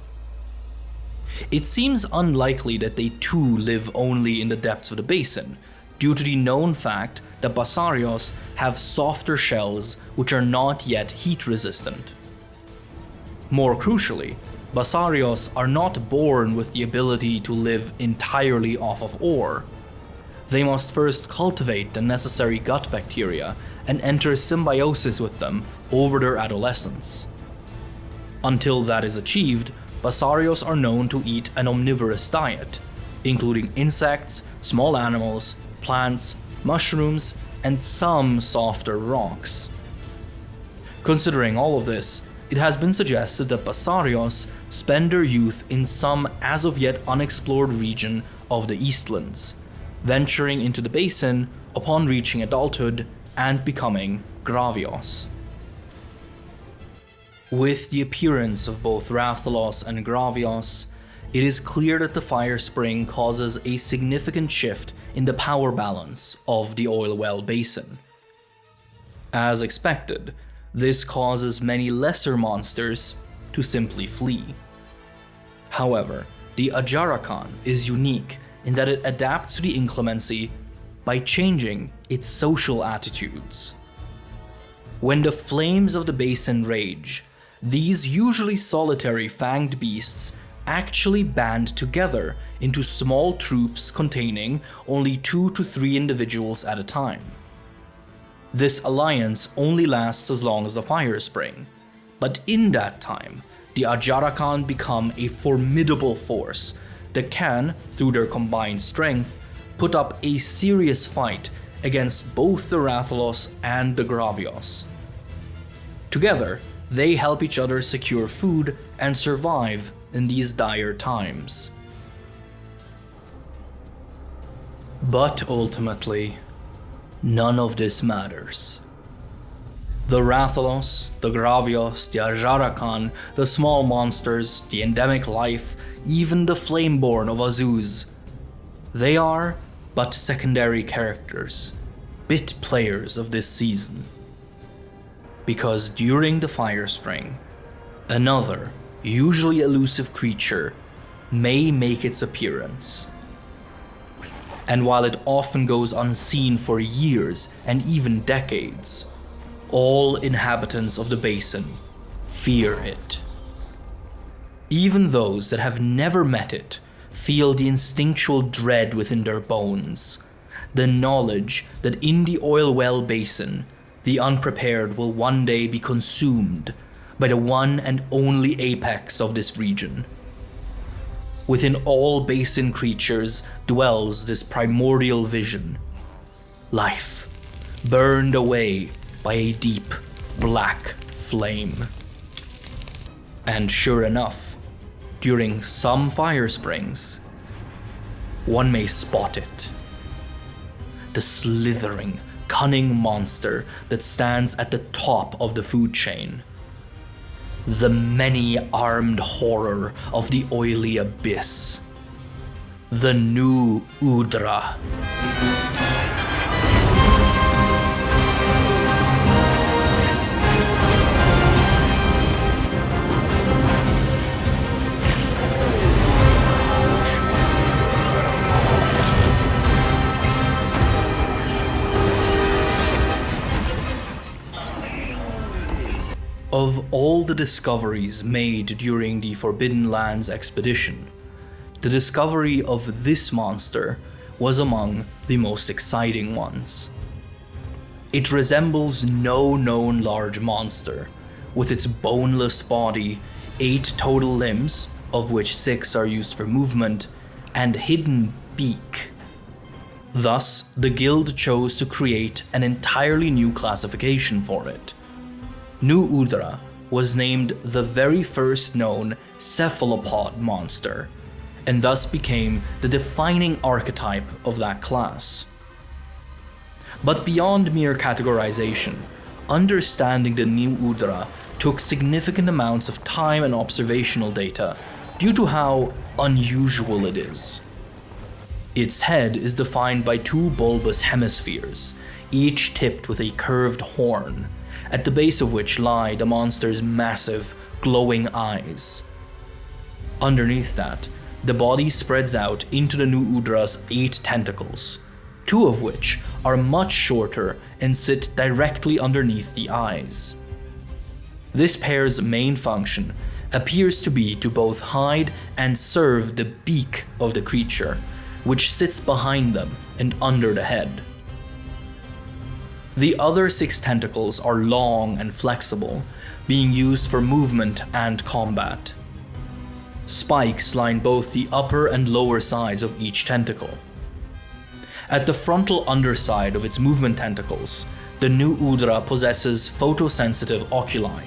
Speaker 1: It seems unlikely that they too live only in the depths of the Basin, due to the known fact that Basarios have softer shells which are not yet heat resistant. More crucially, Basarios are not born with the ability to live entirely off of ore. They must first cultivate the necessary gut bacteria and enter symbiosis with them over their adolescence. Until that is achieved, Basarios are known to eat an omnivorous diet, including insects, small animals, plants, mushrooms, and some softer rocks. Considering all of this, it has been suggested that Basarios spend their youth in some as of yet unexplored region of the Eastlands, venturing into the Basin upon reaching adulthood and becoming Gravios. With the appearance of both Rathalos and Gravios, it is clear that the Firespring causes a significant shift in the power balance of the Oilwell Basin. As expected, this causes many lesser monsters to simply flee. However, the Ajarakan is unique in that it adapts to the inclemency by changing its social attitudes. When the flames of the Basin rage, these usually solitary fanged beasts actually band together into small troops containing only 2 to 3 individuals at a time. This alliance only lasts as long as the Firespring, but in that time, the Ajarakan become a formidable force that can, through their combined strength, put up a serious fight against both the Rathalos and the Gravios. Together, they help each other secure food and survive in these dire times. But ultimately, none of this matters. The Rathalos, the Gravios, the Ajarakan, the small monsters, the endemic life, even the Flameborn of Azuz, they are but secondary characters, bit players of this season. Because during the Firespring, another, usually elusive creature may make its appearance. And while it often goes unseen for years and even decades, all inhabitants of the Basin fear it. Even those that have never met it feel the instinctual dread within their bones, the knowledge that in the Oilwell Basin, the unprepared will one day be consumed by the one and only apex of this region. Within all Basin creatures dwells this primordial vision, life burned away by a deep black flame. And sure enough, during some Firesprings, one may spot it. The slithering, cunning monster that stands at the top of the food chain. The many-armed horror of the oily abyss. The new Udra. Of all the discoveries made during the Forbidden Lands expedition, the discovery of this monster was among the most exciting ones. It resembles no known large monster, with its boneless body, 8 total limbs, of which 6 are used for movement, and hidden beak. Thus, the guild chose to create an entirely new classification for it. New Udra was named the very first known cephalopod monster, and thus became the defining archetype of that class. But beyond mere categorization, understanding the New Udra took significant amounts of time and observational data due to how unusual it is. Its head is defined by 2 bulbous hemispheres, each tipped with a curved horn, at the base of which lie the monster's massive, glowing eyes. Underneath that, the body spreads out into the New Udra's 8 tentacles, 2 of which are much shorter and sit directly underneath the eyes. This pair's main function appears to be to both hide and serve the beak of the creature, which sits behind them and under the head. The other 6 tentacles are long and flexible, being used for movement and combat. Spikes line both the upper and lower sides of each tentacle. At the frontal underside of its movement tentacles, the New Udra possesses photosensitive oculi,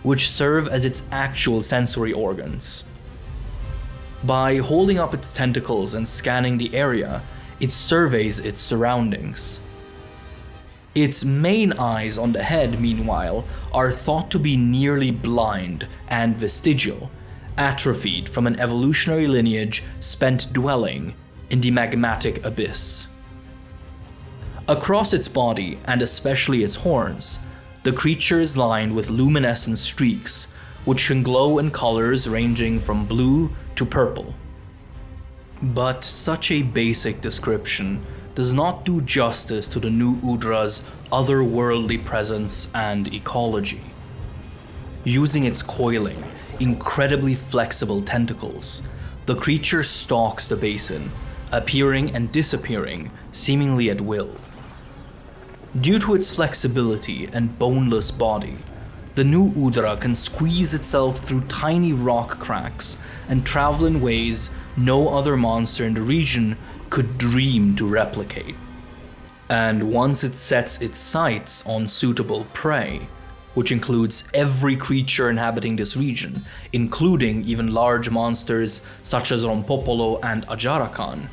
Speaker 1: which serve as its actual sensory organs. By holding up its tentacles and scanning the area, it surveys its surroundings. Its main eyes on the head, meanwhile, are thought to be nearly blind and vestigial, atrophied from an evolutionary lineage spent dwelling in the magmatic abyss. Across its body, and especially its horns, the creature is lined with luminescent streaks, which can glow in colors ranging from blue to purple. But such a basic description does not do justice to the New Udra's otherworldly presence and ecology. Using its coiling, incredibly flexible tentacles, the creature stalks the basin, appearing and disappearing seemingly at will. Due to its flexibility and boneless body, the New Udra can squeeze itself through tiny rock cracks and travel in ways no other monster in the region could dream to replicate. And once it sets its sights on suitable prey, which includes every creature inhabiting this region, including even large monsters such as Rompopolo and Ajarakan,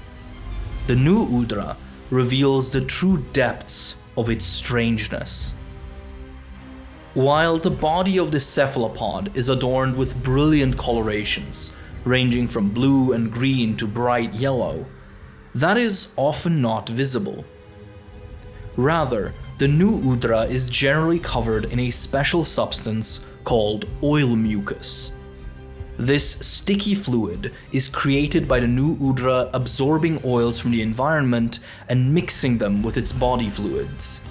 Speaker 1: the New Udra reveals the true depths of its strangeness. While the body of this cephalopod is adorned with brilliant colorations, ranging from blue and green to bright yellow, that is often not visible. Rather, the New Udra is generally covered in a special substance called oil mucus. This sticky fluid is created by the New Udra absorbing oils from the environment and mixing them with its body fluids.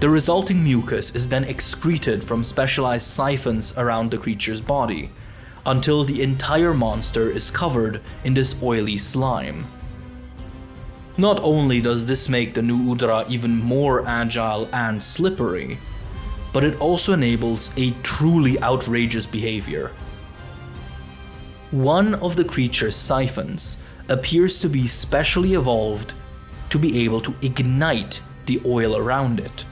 Speaker 1: The resulting mucus is then excreted from specialized siphons around the creature's body, until the entire monster is covered in this oily slime. Not only does this make the new Udra even more agile and slippery, but it also enables a truly outrageous behavior. One of the creature's siphons appears to be specially evolved to be able to ignite the oil around it.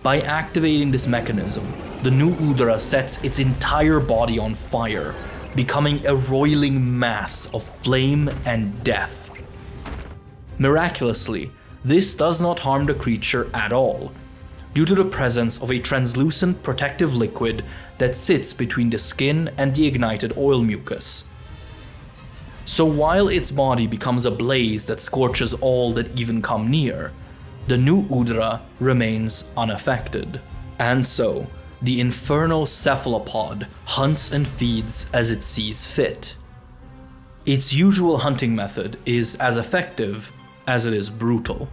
Speaker 1: By activating this mechanism, the new Udra sets its entire body on fire, becoming a roiling mass of flame and death. Miraculously, this does not harm the creature at all, due to the presence of a translucent protective liquid that sits between the skin and the ignited oil mucus. So while its body becomes a blaze that scorches all that even come near, the new Udra remains unaffected. And so, the infernal cephalopod hunts and feeds as it sees fit. Its usual hunting method is as effective as it is brutal.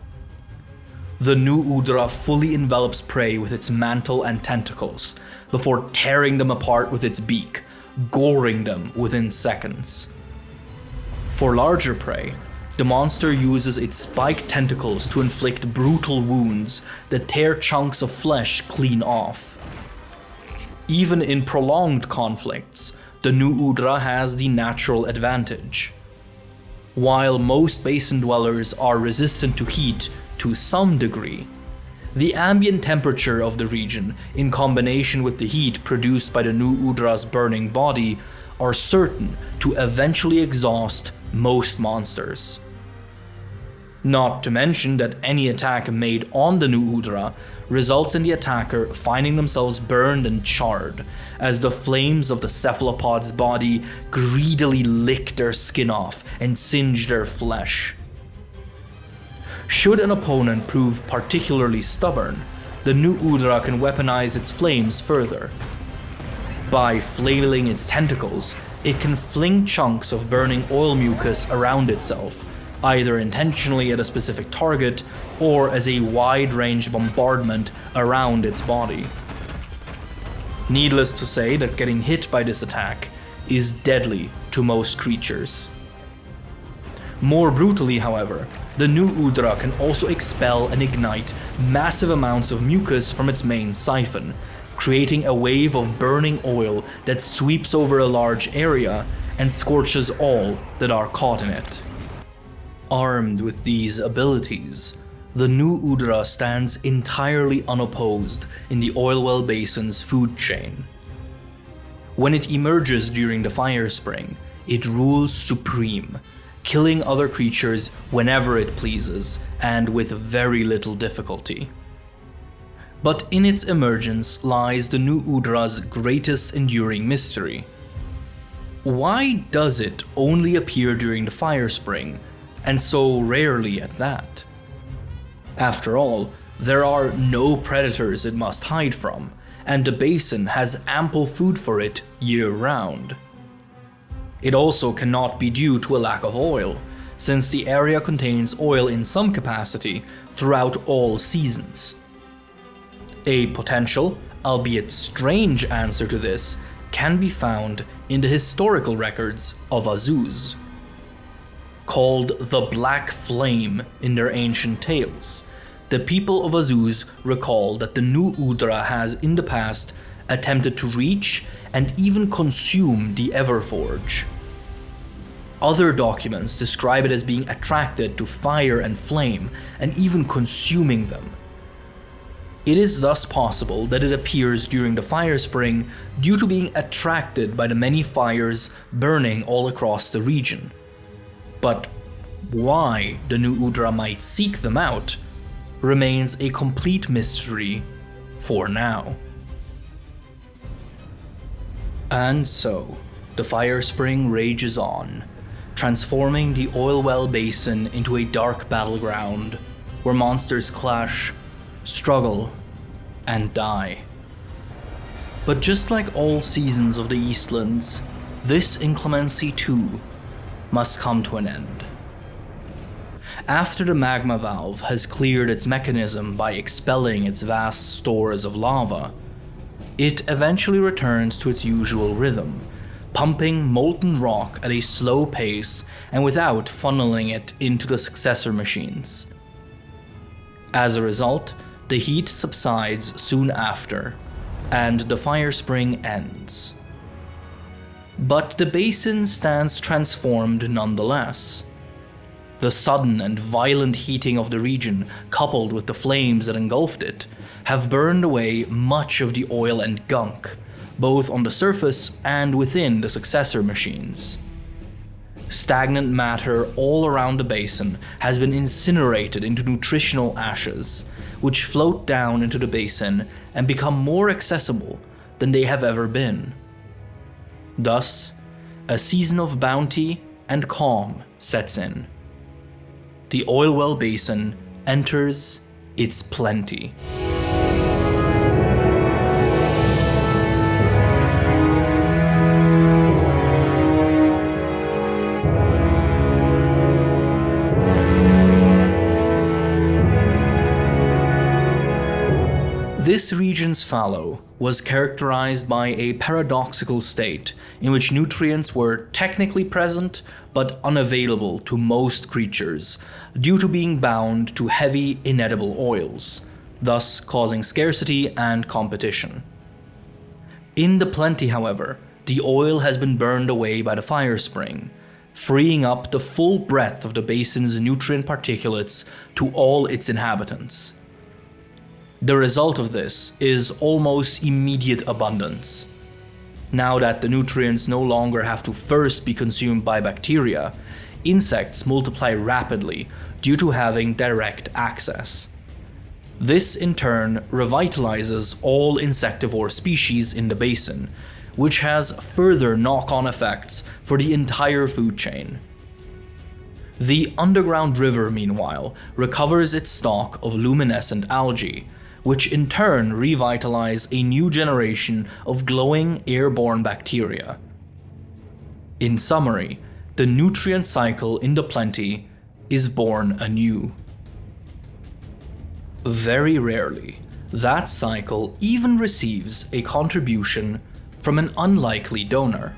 Speaker 1: The new Udra fully envelops prey with its mantle and tentacles, before tearing them apart with its beak, goring them within seconds. For larger prey, the monster uses its spiked tentacles to inflict brutal wounds that tear chunks of flesh clean off. Even in prolonged conflicts, the new Udra has the natural advantage. While most basin dwellers are resistant to heat to some degree, the ambient temperature of the region, in combination with the heat produced by the new Udra's burning body, are certain to eventually exhaust most monsters. Not to mention that any attack made on the new Udra results in the attacker finding themselves burned and charred, as the flames of the cephalopod's body greedily lick their skin off and singe their flesh. Should an opponent prove particularly stubborn, the new Udra can weaponize its flames further. By flailing its tentacles, it can fling chunks of burning oil mucus around itself, either intentionally at a specific target or as a wide-range bombardment around its body. Needless to say that getting hit by this attack is deadly to most creatures. More brutally, however, the new Udra can also expel and ignite massive amounts of mucus from its main siphon, creating a wave of burning oil that sweeps over a large area and scorches all that are caught in it. Armed with these abilities, the new Udra stands entirely unopposed in the Oilwell Basin's food chain. When it emerges during the Firespring, it rules supreme, killing other creatures whenever it pleases and with very little difficulty. But in its emergence lies the new Udra's greatest enduring mystery. Why does it only appear during the Firespring, and so rarely at that? After all, there are no predators it must hide from, and the basin has ample food for it year-round. It also cannot be due to a lack of oil, since the area contains oil in some capacity throughout all seasons. A potential, albeit strange answer to this can be found in the historical records of Azuz. Called the Black Flame in their ancient tales, the people of Azuz recall that the new Udra has in the past attempted to reach and even consume the Everforge. Other documents describe it as being attracted to fire and flame and even consuming them. It is thus possible that it appears during the Firespring due to being attracted by the many fires burning all across the region. But why the new Udra might seek them out remains a complete mystery for now. And so, the Firespring rages on, transforming the Oilwell Basin into a dark battleground where monsters clash, struggle, and die. But just like all seasons of the Eastlands, this inclemency too must come to an end. after the magma valve has cleared its mechanism by expelling its vast stores of lava, it eventually returns to its usual rhythm, pumping molten rock at a slow pace and without funneling it into the successor machines. As a result, the heat subsides soon after, and the Firespring ends. But the basin stands transformed nonetheless. The sudden and violent heating of the region, coupled with the flames that engulfed it, have burned away much of the oil and gunk, both on the surface and within the successor machines. Stagnant matter all around the basin has been incinerated into nutritional ashes, which float down into the basin and become more accessible than they have ever been. Thus, a season of bounty and calm sets in. The Oilwell Basin enters its plenty. This region's fallow was characterized by a paradoxical state in which nutrients were technically present but unavailable to most creatures due to being bound to heavy inedible oils, thus causing scarcity and competition. In the plenty, however, the oil has been burned away by the Firespring, freeing up the full breadth of the basin's nutrient particulates to all its inhabitants. The result of this is almost immediate abundance. Now that the nutrients no longer have to first be consumed by bacteria, insects multiply rapidly due to having direct access. This in turn revitalizes all insectivore species in the basin, which has further knock-on effects for the entire food chain. The underground river, meanwhile, recovers its stock of luminescent algae, which in turn revitalize a new generation of glowing airborne bacteria. In summary, the nutrient cycle in the plenty is born anew. Very rarely, that cycle even receives a contribution from an unlikely donor.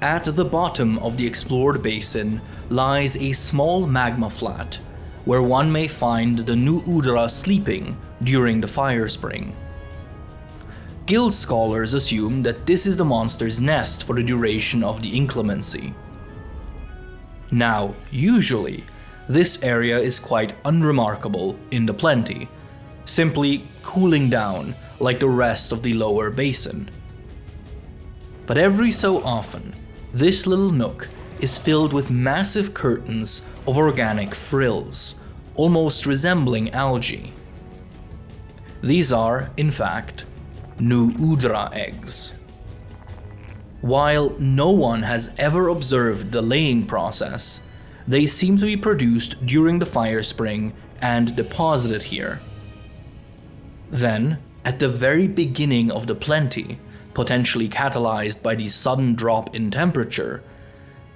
Speaker 1: At the bottom of the explored basin lies a small magma flat, where one may find the New Udra sleeping during the Firespring. Guild scholars assume that this is the monster's nest for the duration of the inclemency. Now, usually, this area is quite unremarkable in the plenty, simply cooling down like the rest of the lower basin. But every so often, this little nook is filled with massive curtains of organic frills, almost resembling algae. These are, in fact, New Udra eggs. While no one has ever observed the laying process, they seem to be produced during the Firespring and deposited here. Then, at the very beginning of the plenty, potentially catalyzed by the sudden drop in temperature,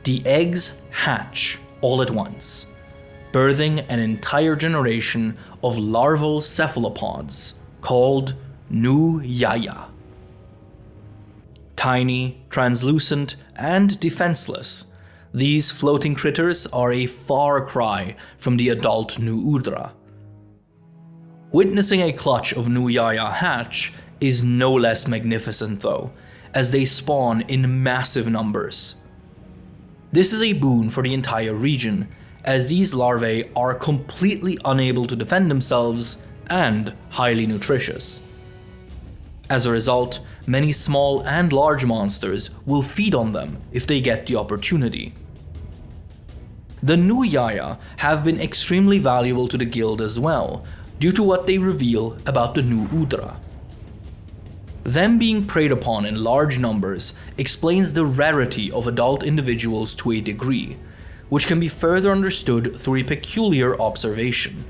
Speaker 1: the eggs hatch all at once, birthing an entire generation of larval cephalopods called New Yaya. Tiny, translucent, and defenseless, these floating critters are a far cry from the adult New Udra. Witnessing a clutch of New Yaya hatch is no less magnificent though, as they spawn in massive numbers. This is a boon for the entire region, as these larvae are completely unable to defend themselves and highly nutritious. As a result, many small and large monsters will feed on them if they get the opportunity. The New Yaya have been extremely valuable to the guild as well, due to what they reveal about the New Udra. Them being preyed upon in large numbers explains the rarity of adult individuals to a degree, which can be further understood through a peculiar observation.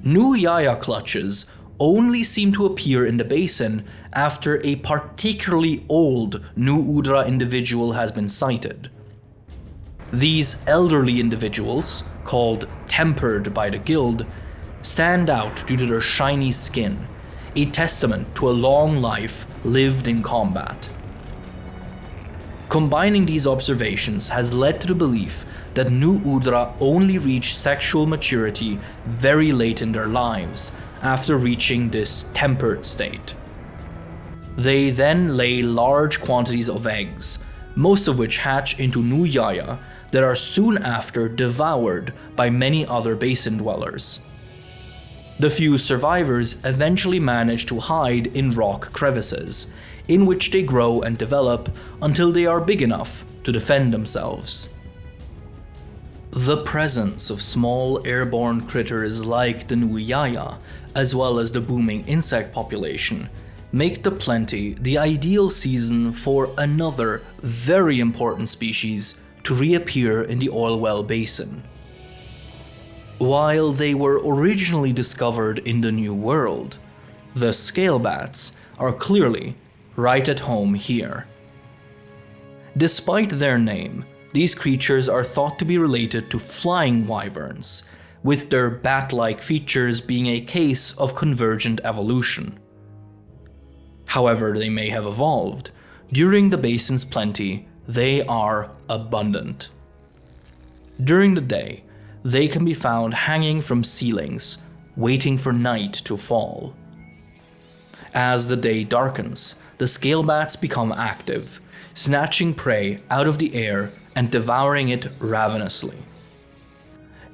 Speaker 1: New Yaya clutches only seem to appear in the basin after a particularly old New Udra individual has been sighted. These elderly individuals, called tempered by the guild, stand out due to their shiny skin, a testament to a long life lived in combat. Combining these observations has led to the belief that New Udra only reach sexual maturity very late in their lives, after reaching this tempered state. They then lay large quantities of eggs, most of which hatch into new Yaya that are soon after devoured by many other basin dwellers. The few survivors eventually manage to hide in rock crevices, in which they grow and develop until they are big enough to defend themselves. The presence of small airborne critters like the new Yaya, as well as the booming insect population, make the plenty the ideal season for another very important species to reappear in the Oilwell Basin. While they were originally discovered in the New World, the scale bats are clearly right at home here. Despite their name, these creatures are thought to be related to flying wyverns, with their bat-like features being a case of convergent evolution. However they may have evolved, during the basin's plenty, they are abundant. During the day, they can be found hanging from ceilings, waiting for night to fall. As the day darkens, the scale bats become active, snatching prey out of the air and devouring it ravenously.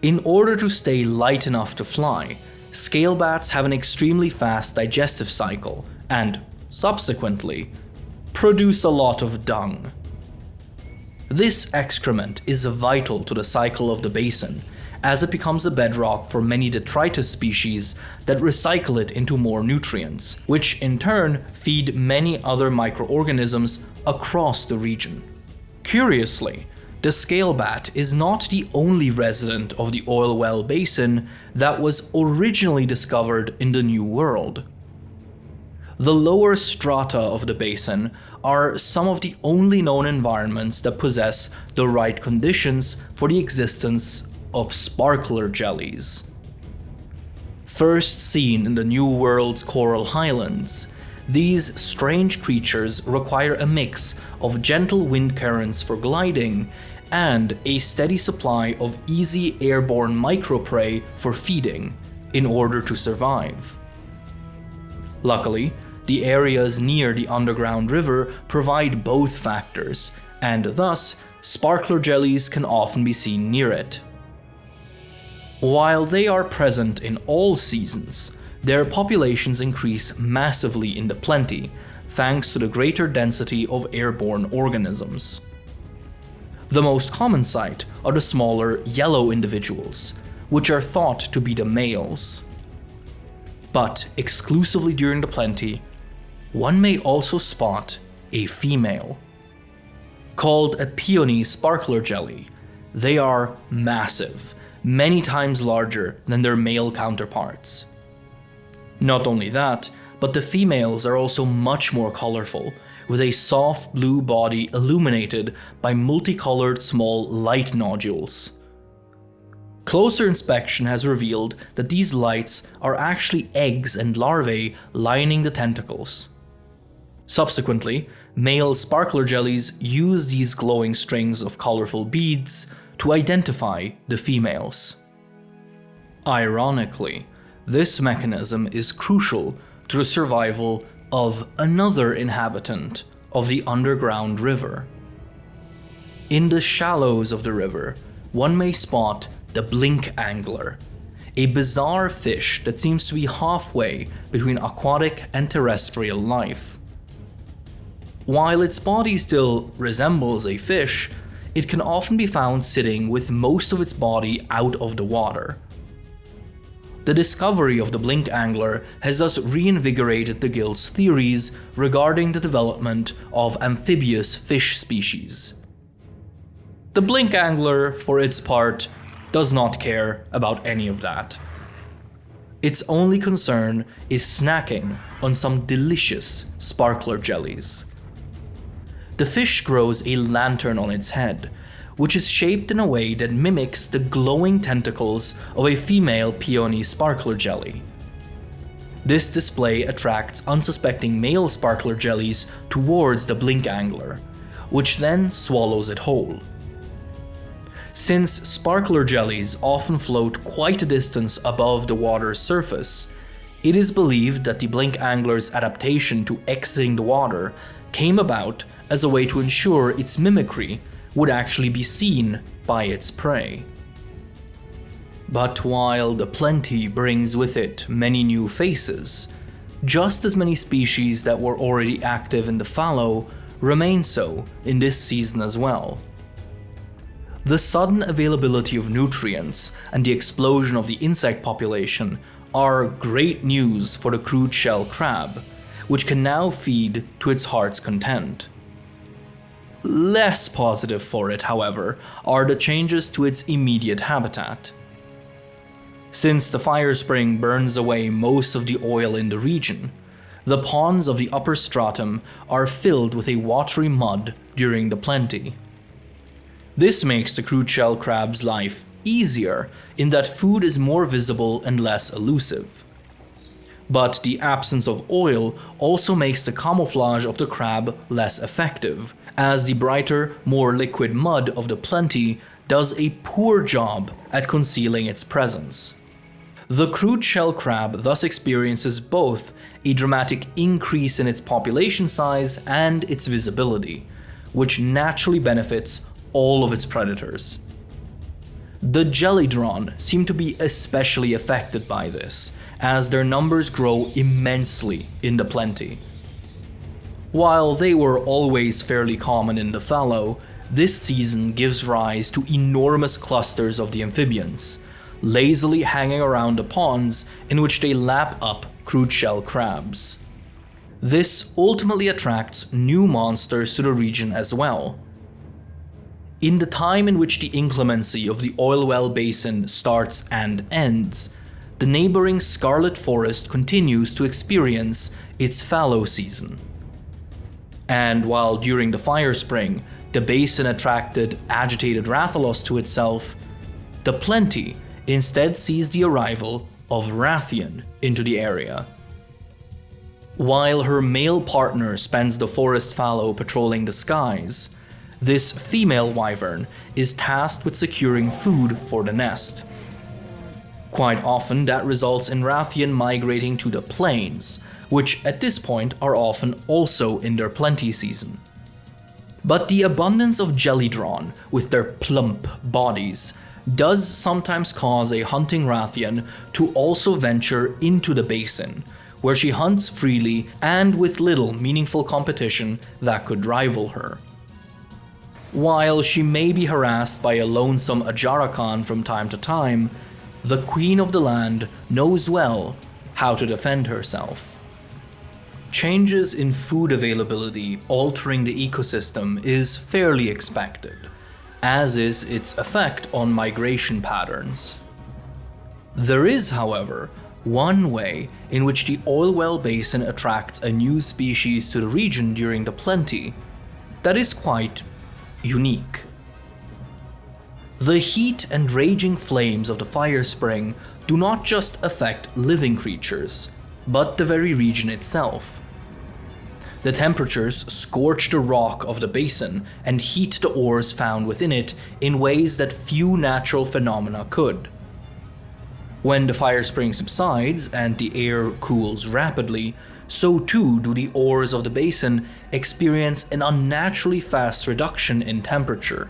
Speaker 1: In order to stay light enough to fly, scale bats have an extremely fast digestive cycle and, subsequently, produce a lot of dung. This excrement is vital to the cycle of the basin, as it becomes a bedrock for many detritus species that recycle it into more nutrients, which in turn feed many other microorganisms across the region. Curiously, the scale bat is not the only resident of the Oilwell Basin that was originally discovered in the New World. The lower strata of the basin are some of the only known environments that possess the right conditions for the existence of sparkler jellies. First seen in the New World's coral highlands, these strange creatures require a mix of gentle wind currents for gliding and a steady supply of easy airborne microprey for feeding in order to survive. Luckily, the areas near the underground river provide both factors, and thus sparkler jellies can often be seen near it. While they are present in all seasons, their populations increase massively in the plenty, thanks to the greater density of airborne organisms. The most common sight are the smaller yellow individuals, which are thought to be the males. But exclusively during the plenty, one may also spot a female. Called a peony sparkler jelly, they are massive, many times larger than their male counterparts. Not only that, but the females are also much more colorful, with a soft blue body illuminated by multicolored small light nodules. Closer inspection has revealed that these lights are actually eggs and larvae lining the tentacles. Subsequently, male sparkler jellies use these glowing strings of colorful beads to identify the females. Ironically, this mechanism is crucial to the survival of another inhabitant of the underground river. In the shallows of the river, one may spot the blink angler, a bizarre fish that seems to be halfway between aquatic and terrestrial life. While its body still resembles a fish, it can often be found sitting with most of its body out of the water. The discovery of the blink angler has thus reinvigorated the guild's theories regarding the development of amphibious fish species. The blink angler, for its part, does not care about any of that. Its only concern is snacking on some delicious sparkler jellies. The fish grows a lantern on its head, which is shaped in a way that mimics the glowing tentacles of a female peony sparkler jelly. This display attracts unsuspecting male sparkler jellies towards the blink angler, which then swallows it whole. Since sparkler jellies often float quite a distance above the water's surface, it is believed that the blink angler's adaptation to exiting the water came about as a way to ensure its mimicry would actually be seen by its prey. But while the plenty brings with it many new faces, just as many species that were already active in the fallow remain so in this season as well. The sudden availability of nutrients and the explosion of the insect population are great news for the crude shell crab, which can now feed to its heart's content. Less positive for it, however, are the changes to its immediate habitat. Since the Firespring burns away most of the oil in the region, the ponds of the upper stratum are filled with a watery mud during the plenty. This makes the crude shell crab's life easier in that food is more visible and less elusive. But the absence of oil also makes the camouflage of the crab less effective, as the brighter, more liquid mud of the plenty does a poor job at concealing its presence. The crude shell crab thus experiences both a dramatic increase in its population size and its visibility, which naturally benefits all of its predators. The Jelly-Dron seem to be especially affected by this, as their numbers grow immensely in the plenty. While they were always fairly common in the fallow, this season gives rise to enormous clusters of the amphibians, lazily hanging around the ponds in which they lap up crude shell crabs. This ultimately attracts new monsters to the region as well. In the time in which the inclemency of the Oilwell Basin starts and ends, the neighboring Scarlet Forest continues to experience its fallow season. And while during the Firespring, the basin attracted agitated Rathalos to itself, the plenty instead sees the arrival of Rathian into the area. While her male partner spends the forest fallow patrolling the skies, this female wyvern is tasked with securing food for the nest. Quite often that results in Rathian migrating to the plains, which at this point are often also in their plenty season. But the abundance of Jelly-Dron with their plump bodies does sometimes cause a hunting Rathian to also venture into the basin, where she hunts freely and with little meaningful competition that could rival her. While she may be harassed by a lonesome Ajarakan from time to time, the queen of the land knows well how to defend herself. Changes in food availability altering the ecosystem is fairly expected, as is its effect on migration patterns. There is, however, one way in which the Oilwell Basin attracts a new species to the region during the plenty that is quite unique. The heat and raging flames of the Firespring do not just affect living creatures, but the very region itself. The temperatures scorch the rock of the basin and heat the ores found within it in ways that few natural phenomena could. When the Firespring subsides and the air cools rapidly, so too do the ores of the basin experience an unnaturally fast reduction in temperature.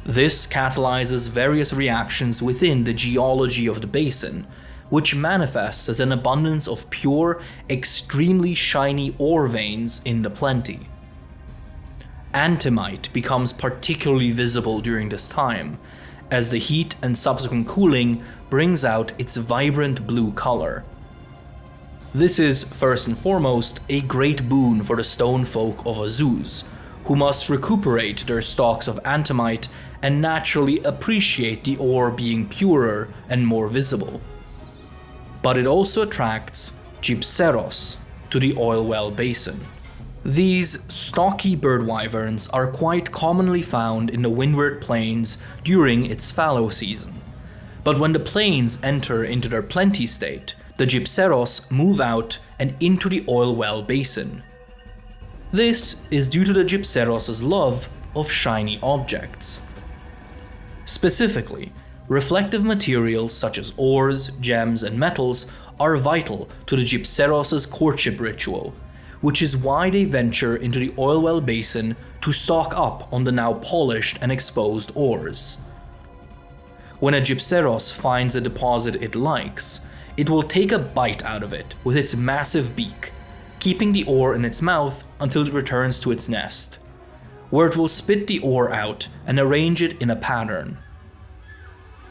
Speaker 1: This catalyzes various reactions within the geology of the basin, which manifests as an abundance of pure, extremely shiny ore veins in the plenty. Antimite becomes particularly visible during this time, as the heat and subsequent cooling brings out its vibrant blue color. This is, first and foremost, a great boon for the stone folk of Azuz, who must recuperate their stocks of antimite and naturally appreciate the ore being purer and more visible. But it also attracts Gypseros to the Oilwell Basin. These stocky bird wyverns are quite commonly found in the Windward Plains during its fallow season. But when the plains enter into their plenty state, the gypceros move out and into the Oilwell Basin. This is due to the gypceros' love of shiny objects. Specifically, reflective materials such as ores, gems, and metals are vital to the gypceros' courtship ritual, which is why they venture into the Oilwell Basin to stock up on the now polished and exposed ores. When a gypceros finds a deposit it likes, it will take a bite out of it with its massive beak, keeping the ore in its mouth until it returns to its nest, where it will spit the ore out and arrange it in a pattern.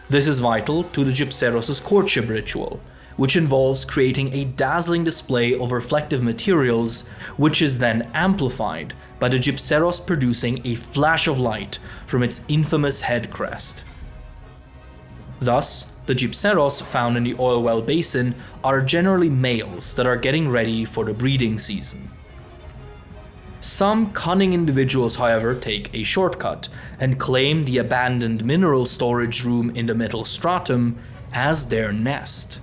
Speaker 1: This is vital to the gypceros' courtship ritual, which involves creating a dazzling display of reflective materials, which is then amplified by the gypceros producing a flash of light from its infamous head crest. Thus, the gypceros found in the Oilwell Basin are generally males that are getting ready for the breeding season. Some cunning individuals, however, take a shortcut and claim the abandoned mineral storage room in the middle stratum as their nest.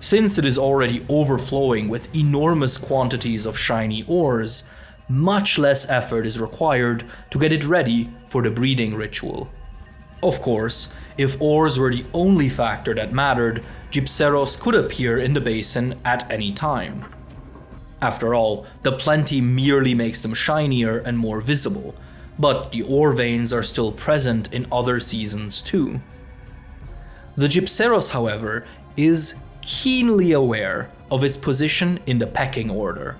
Speaker 1: Since it is already overflowing with enormous quantities of shiny ores, much less effort is required to get it ready for the breeding ritual. Of course, if ores were the only factor that mattered, gypceros could appear in the basin at any time. After all, the plenty merely makes them shinier and more visible, but the ore veins are still present in other seasons too. The gypceros, however, is keenly aware of its position in the pecking order.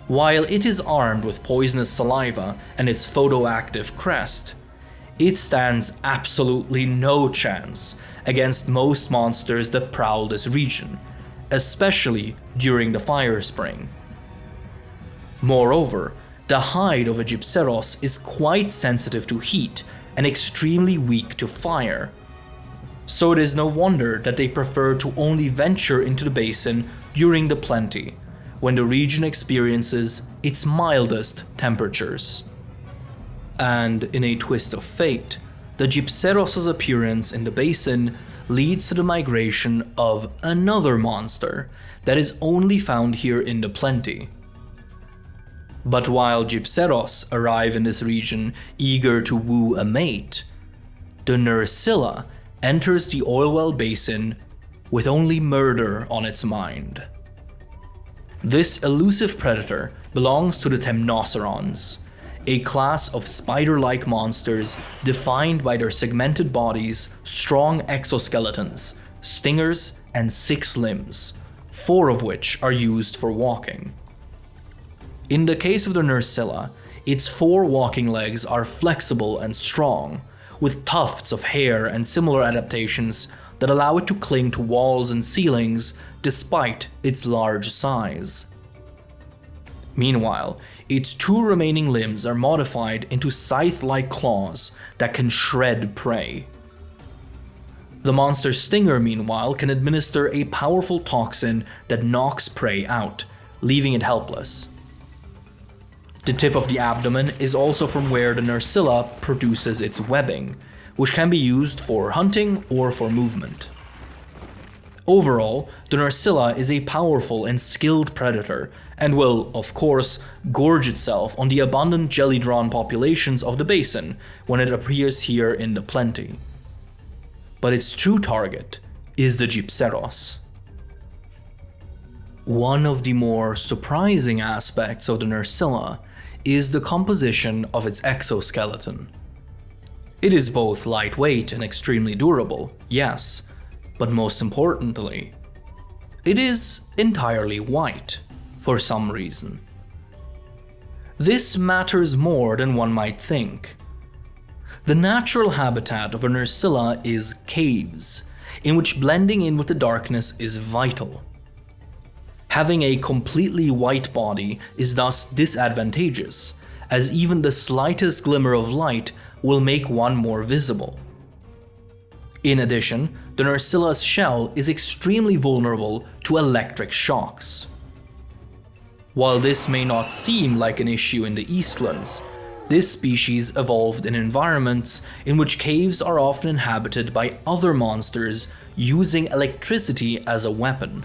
Speaker 1: While it is armed with poisonous saliva and its photoactive crest, it stands absolutely no chance against most monsters that prowl this region, especially during the Firespring. Moreover, the hide of a gypceros is quite sensitive to heat and extremely weak to fire, so it is no wonder that they prefer to only venture into the basin during the plenty, when the region experiences its mildest temperatures. And in a twist of fate, the gypceros' appearance in the basin leads to the migration of another monster that is only found here in the plenty. But while gypceros arrive in this region eager to woo a mate, the Nerscylla enters the Oilwell Basin with only murder on its mind. This elusive predator belongs to the Temnocerons, a class of spider-like monsters defined by their segmented bodies, strong exoskeletons, stingers, and 6 limbs, 4 of which are used for walking. In the case of the Nerscylla, its 4 walking legs are flexible and strong, with tufts of hair and similar adaptations that allow it to cling to walls and ceilings despite its large size. Meanwhile, its 2 remaining limbs are modified into scythe-like claws that can shred prey. The monster's stinger, meanwhile, can administer a powerful toxin that knocks prey out, leaving it helpless. The tip of the abdomen is also from where the Nerscylla produces its webbing, which can be used for hunting or for movement. Overall, the Nerscylla is a powerful and skilled predator, and will, of course, gorge itself on the abundant jelly-drawn populations of the basin when it appears here in the plenty. But its true target is the gypceros. One of the more surprising aspects of the Nerscylla is the composition of its exoskeleton. It is both lightweight and extremely durable, yes, but most importantly, it is entirely white for some reason. This matters more than one might think. The natural habitat of a Nerscylla is caves, in which blending in with the darkness is vital. Having a completely white body is thus disadvantageous, as even the slightest glimmer of light will make one more visible. In addition, the Nerscylla's shell is extremely vulnerable to electric shocks. While this may not seem like an issue in the Eastlands, this species evolved in environments in which caves are often inhabited by other monsters using electricity as a weapon.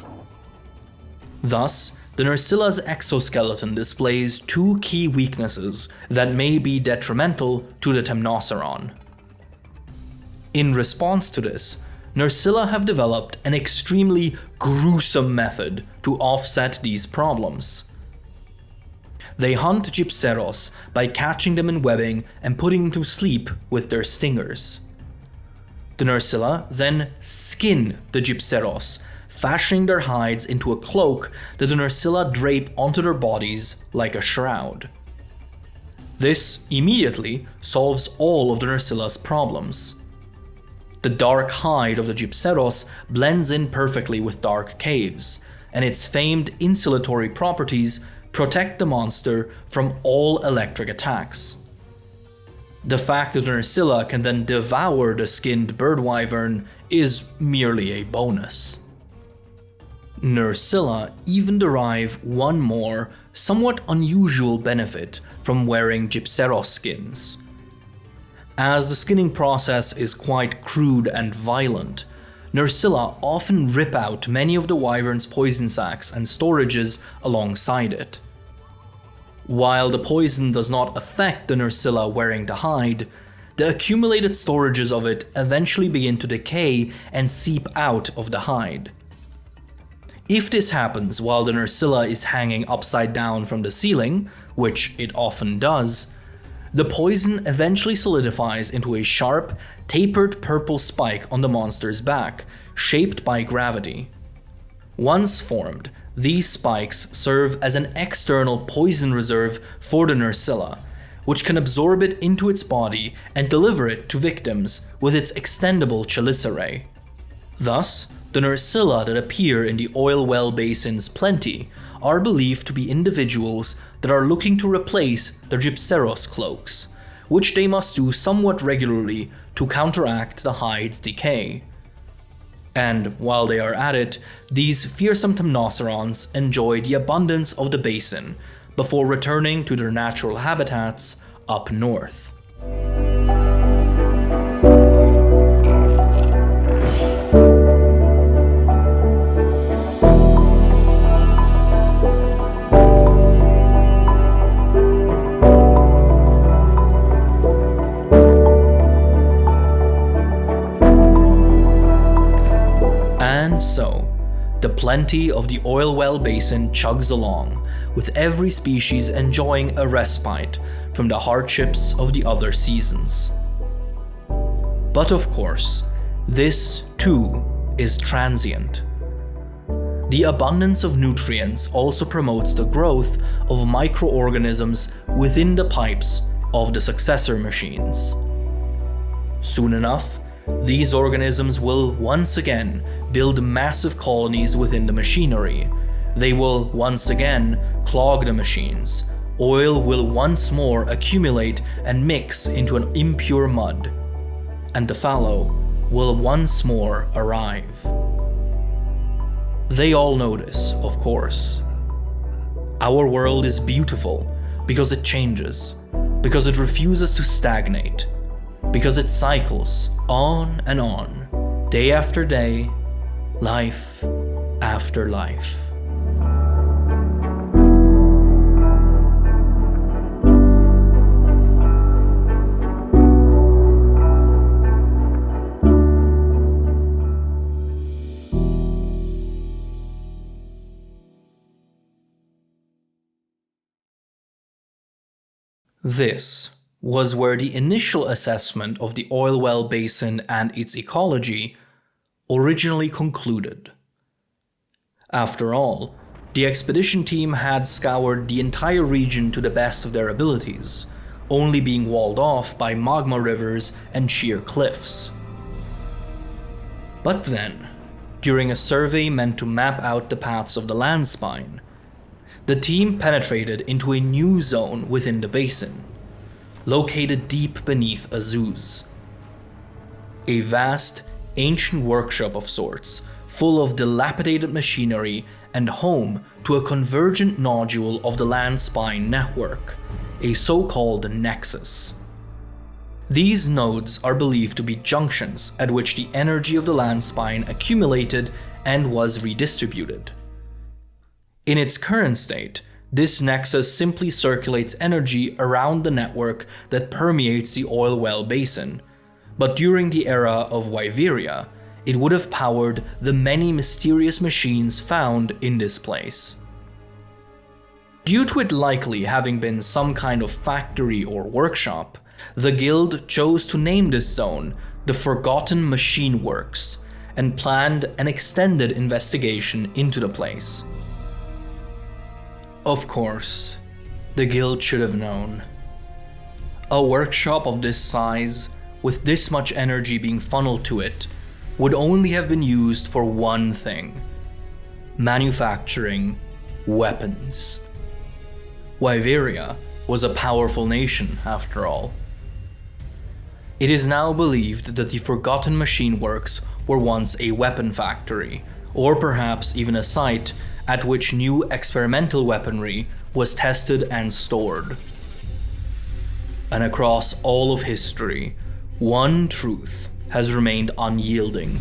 Speaker 1: Thus, the Nersilla's exoskeleton displays two key weaknesses that may be detrimental to the Temnoceron. In response to this, Nersilla have developed an extremely gruesome method to offset these problems. They hunt Gypceros by catching them in webbing and putting them to sleep with their stingers. The Nersilla then skin the Gypceros, fashioning their hides into a cloak that the Nersilla drape onto their bodies like a shroud. This immediately solves all of the Nersilla's problems. The dark hide of the Gypceros blends in perfectly with dark caves, and its famed insulatory properties protect the monster from all electric attacks. The fact that the Nersilla can then devour the skinned bird wyvern is merely a bonus. Nersilla even derive one more, somewhat unusual benefit from wearing Gypceros skins. As the skinning process is quite crude and violent, Nersilla often rip out many of the wyvern's poison sacs and storages alongside it. While the poison does not affect the Nersilla wearing the hide, the accumulated storages of it eventually begin to decay and seep out of the hide. If this happens while the Nersilla is hanging upside down from the ceiling, which it often does, the poison eventually solidifies into a sharp, tapered purple spike on the monster's back, shaped by gravity. Once formed, these spikes serve as an external poison reserve for the Nersilla, which can absorb it into its body and deliver it to victims with its extendable chelicerae. Thus, the Nersilla that appear in the Oilwell Basin's plenty are believed to be individuals that are looking to replace their Gypceros cloaks, which they must do somewhat regularly to counteract the hide's decay. And while they are at it, these fearsome Temnocerons enjoy the abundance of the basin before returning to their natural habitats up north. So, the plenty of the Oilwell Basin chugs along, with every species enjoying a respite from the hardships of the other seasons. But of course, this too is transient. The abundance of nutrients also promotes the growth of microorganisms within the pipes of the successor machines. Soon enough, these organisms will once again build massive colonies within the machinery. They will once again clog the machines. Oil will once more accumulate and mix into an impure mud. And the fallow will once more arrive. They all know this, of course. Our world is beautiful because it changes, because it refuses to stagnate, because it cycles on and on, day after day, life after life. This was where the initial assessment of the Oilwell Basin and its ecology originally concluded. After all, the expedition team had scoured the entire region to the best of their abilities, only being walled off by magma rivers and sheer cliffs. But then, during a survey meant to map out the paths of the land spine, the team penetrated into a new zone within the basin, located deep beneath Azuz. A vast, ancient workshop of sorts, full of dilapidated machinery and home to a convergent nodule of the land spine network, a so-called nexus. These nodes are believed to be junctions at which the energy of the land spine accumulated and was redistributed. In its current state, this nexus simply circulates energy around the network that permeates the Oilwell Basin, but during the era of Wyveria, it would have powered the many mysterious machines found in this place. Due to it likely having been some kind of factory or workshop, the guild chose to name this zone the Forgotten Machine Works and planned an extended investigation into the place. Of course, the guild should have known. A workshop of this size, with this much energy being funneled to it, would only have been used for one thing: manufacturing weapons. Wyveria was a powerful nation, after all. It is now believed that the Forgotten Machine Works were once a weapon factory, or perhaps even a site at which new experimental weaponry was tested and stored. And across all of history, one truth has remained unyielding.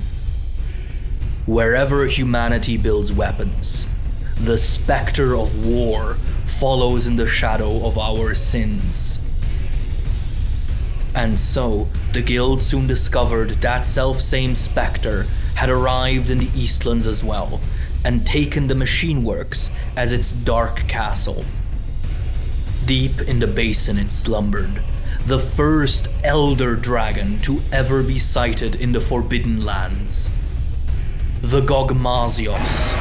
Speaker 1: Wherever humanity builds weapons, the Specter of War follows in the shadow of our sins. And so, the guild soon discovered that selfsame Spectre had arrived in the Eastlands as well, and taken the Machine Works as its dark castle. Deep in the Basin it slumbered, the first elder dragon to ever be sighted in the Forbidden Lands. The Gogmazios.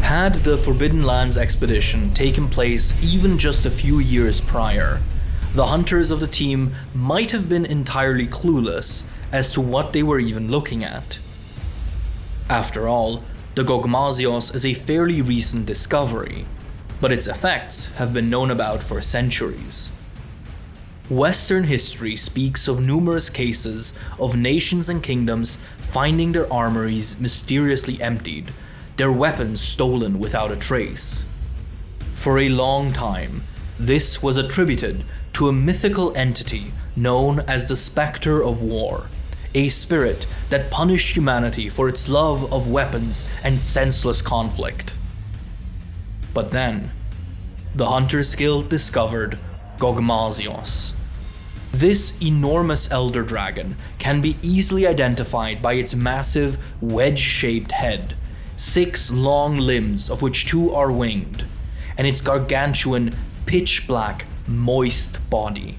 Speaker 1: Had the Forbidden Lands expedition taken place even just a few years prior, the hunters of the team might have been entirely clueless as to what they were even looking at. After all, the Gogmazios is a fairly recent discovery, but its effects have been known about for centuries. Western history speaks of numerous cases of nations and kingdoms finding their armories mysteriously emptied, their weapons stolen without a trace. For a long time, this was attributed to a mythical entity known as the Specter of War, a spirit that punished humanity for its love of weapons and senseless conflict. But then, the Hunters Guild discovered Gogmazios. This enormous elder dragon can be easily identified by its massive, wedge-shaped head, 6 long limbs of which 2 are winged, and its gargantuan, pitch-black, moist body.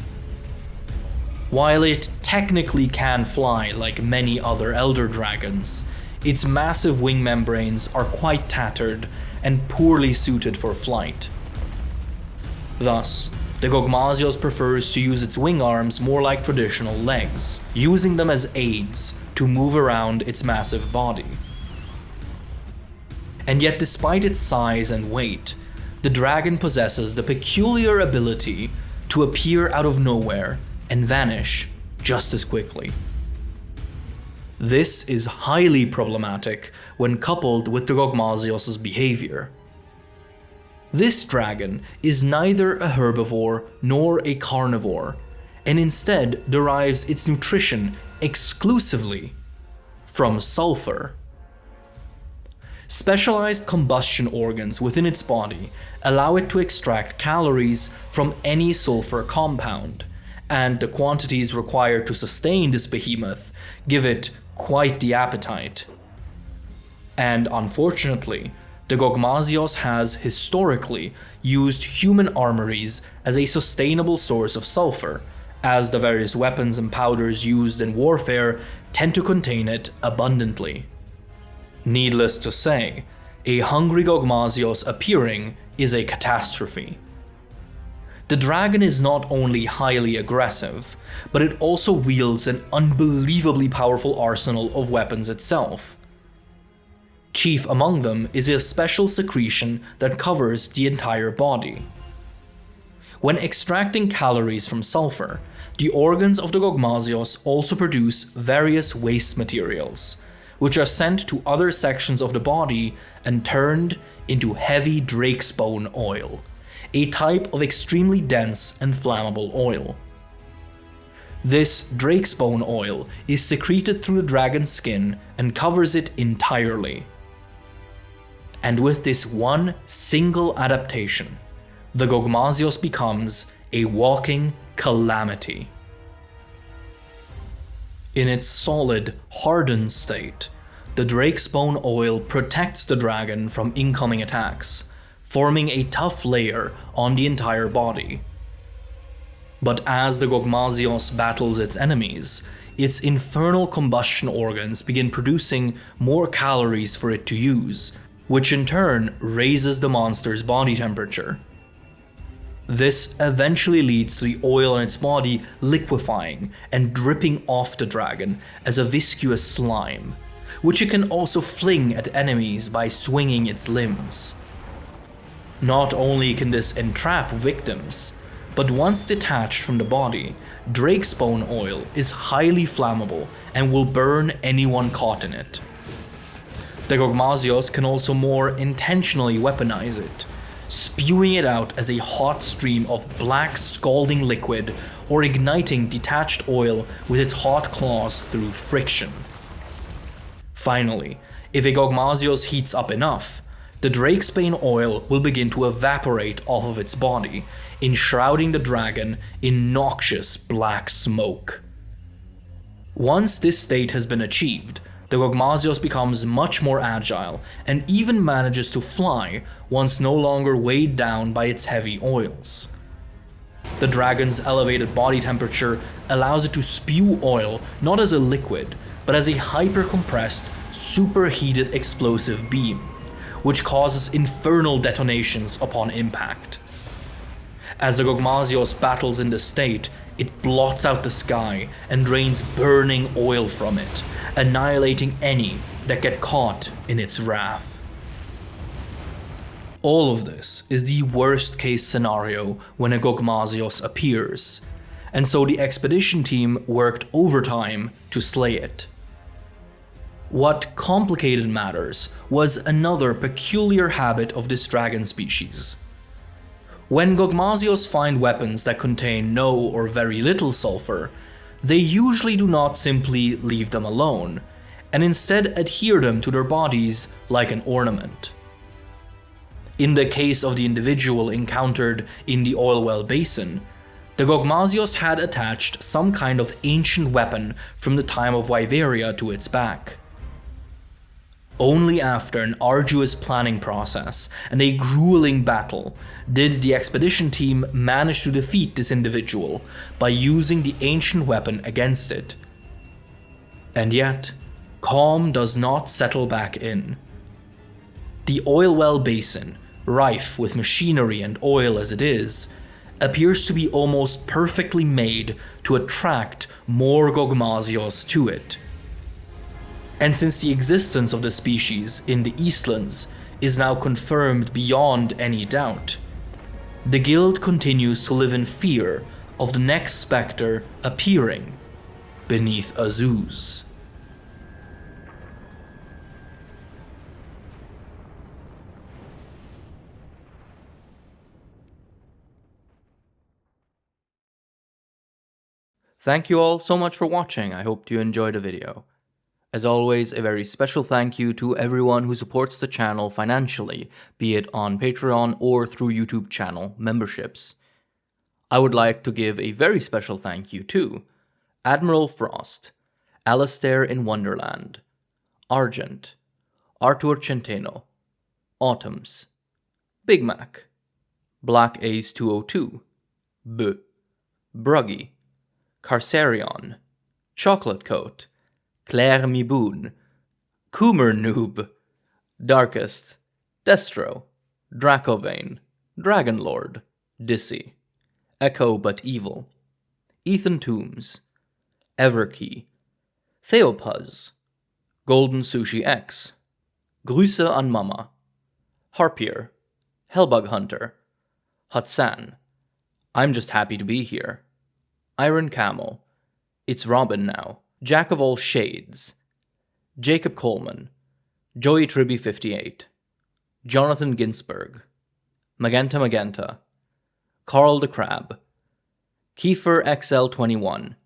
Speaker 1: While it technically can fly like many other elder dragons, its massive wing membranes are quite tattered and poorly suited for flight. Thus, the Gogmazios prefers to use its wing arms more like traditional legs, using them as aids to move around its massive body. And yet, despite its size and weight, the dragon possesses the peculiar ability to appear out of nowhere and vanish just as quickly. This is highly problematic when coupled with the Gogmazios' behavior. This dragon is neither a herbivore nor a carnivore, and instead derives its nutrition exclusively from sulfur. Specialized combustion organs within its body allow it to extract calories from any sulfur compound, and the quantities required to sustain this behemoth give it quite the appetite. And unfortunately, the Gogmazios has historically used human armories as a sustainable source of sulfur, as the various weapons and powders used in warfare tend to contain it abundantly. Needless to say, a hungry Gogmazios appearing is a catastrophe. The dragon is not only highly aggressive, but it also wields an unbelievably powerful arsenal of weapons itself. Chief among them is a special secretion that covers the entire body. When extracting calories from sulfur, The organs of the Gogmasios also produce various waste materials, which are sent to other sections of the body and turned into heavy drake's bone oil, a type of extremely dense and flammable oil. This drake's bone oil is secreted through the dragon's skin and covers it entirely. And with this one single adaptation, the Gogmasios becomes a walking calamity. In its solid, hardened state, the drake's bone oil protects the dragon from incoming attacks, forming a tough layer on the entire body. But as the Gogmasios battles its enemies, its infernal combustion organs begin producing more calories for it to use, which in turn raises the monster's body temperature. This eventually leads to the oil in its body liquefying and dripping off the dragon as a viscous slime, which it can also fling at enemies by swinging its limbs. Not only can this entrap victims, but once detached from the body, drake's bone oil is highly flammable and will burn anyone caught in it. The Gogmasios can also more intentionally weaponize it, spewing it out as a hot stream of black scalding liquid or igniting detached oil with its hot claws through friction. Finally, if a Gogmasios heats up enough, the drake's bane oil will begin to evaporate off of its body, enshrouding the dragon in noxious black smoke. Once this state has been achieved, the Gogmasios becomes much more agile and even manages to fly once no longer weighed down by its heavy oils. The dragon's elevated body temperature allows it to spew oil not as a liquid, but as a hyper-compressed, superheated explosive beam, which causes infernal detonations upon impact. As the Gogmasios battles in this state, it blots out the sky and drains burning oil from it, annihilating any that get caught in its wrath. All of this is the worst case scenario when a Gogmasios appears, and so the expedition team worked overtime to slay it. What complicated matters was another peculiar habit of this dragon species. When Gogmasios find weapons that contain no or very little sulfur, they usually do not simply leave them alone, and instead adhere them to their bodies like an ornament. In the case of the individual encountered in the Oilwell Basin, the Gogmasios had attached some kind of ancient weapon from the time of Wyveria to its back. Only after an arduous planning process and a grueling battle did the expedition team manage to defeat this individual by using the ancient weapon against it. And yet, calm does not settle back in. The Oilwell Basin, rife with machinery and oil as it is, appears to be almost perfectly made to attract more Gogmasios to it. And since the existence of the species in the Eastlands is now confirmed beyond any doubt, the guild continues to live in fear of the next specter appearing beneath Azuz. Thank you all so much for watching. I hope you enjoyed the video. As always, a very special thank you to everyone who supports the channel financially, be it on Patreon or through YouTube channel memberships. I would like to give a very special thank you to Admiral Frost, Alistair in Wonderland, Argent, Artur Centeno, Autumns, Big Mac, Black Ace 202, B, Bruggy, Carcerion, Chocolate Coat, Claire Miboon, Coomer Noob, Darkest, Destro, Dracovane, Dragonlord, Dissy, Echo But Evil, Ethan Toombs, Everkey, Theopuz, Golden Sushi X, Grüße an Mama, Harpier, Hellbug Hunter, Hutsan, I'm Just Happy to Be Here, Iron Camel, It's Robin Now, Jack of All Shades, Jacob Coleman, Joey Tribby 58, Jonathan Ginsberg, Magenta Magenta, Carl the Crab, Kiefer XL21,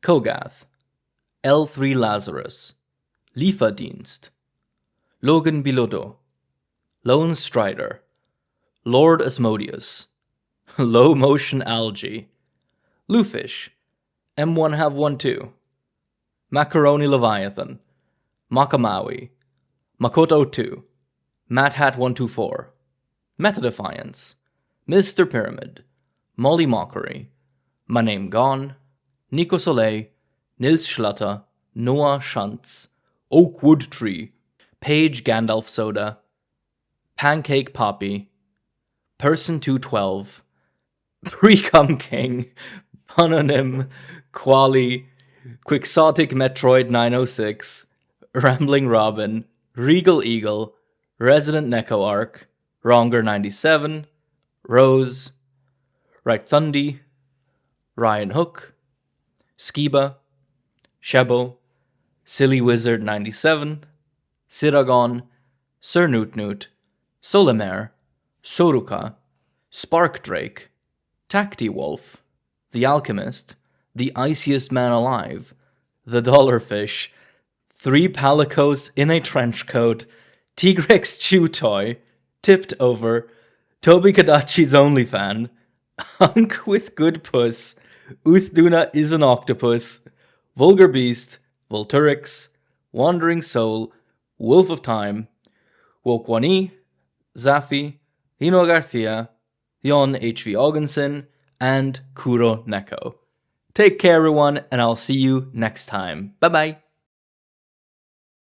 Speaker 1: Kogath, L3 Lazarus, Lieferdienst, Logan Bilodeau, Lone Strider, Lord Asmodeus, Low Motion Algae, Lufish, M1 Have 1 2, Macaroni Leviathan, Makamawi, Makoto 2, Matt Hat 124, Meta Defiance, Mr. Pyramid, Molly Mockery, My Name Gone, Nico Soleil, Nils Schlatter, Noah Schantz, Oakwood Tree, Paige Gandalf Soda, Pancake Poppy, Person 212, Precum King, Punonym, Quali, Quixotic Metroid 906, Rambling Robin, Regal Eagle, Resident Neko Arc, Wronger 97, Rose, Right Thundi, Ryan Hook, Skiba, Shebo, Silly Wizard 97, Siragon, Sir Newt, Solimer, Soruka, Spark Drake, Tacti Wolf, The Alchemist, The Iciest Man Alive, The Dollarfish, 3 Palicos in a Trench Coat, Tigrex Chew Toy, Tipped Over, Toby Kadachi's Only Fan, Hunk with Good Puss, Uthduna is an Octopus, Vulgar Beast, Volturix, Wandering Soul, Wolf of Time, Wokwani, Zafi, Hino Garcia, Jon H.V. Augenson, and Kuro Neko. Take care, everyone, and I'll see you next time. Bye-bye.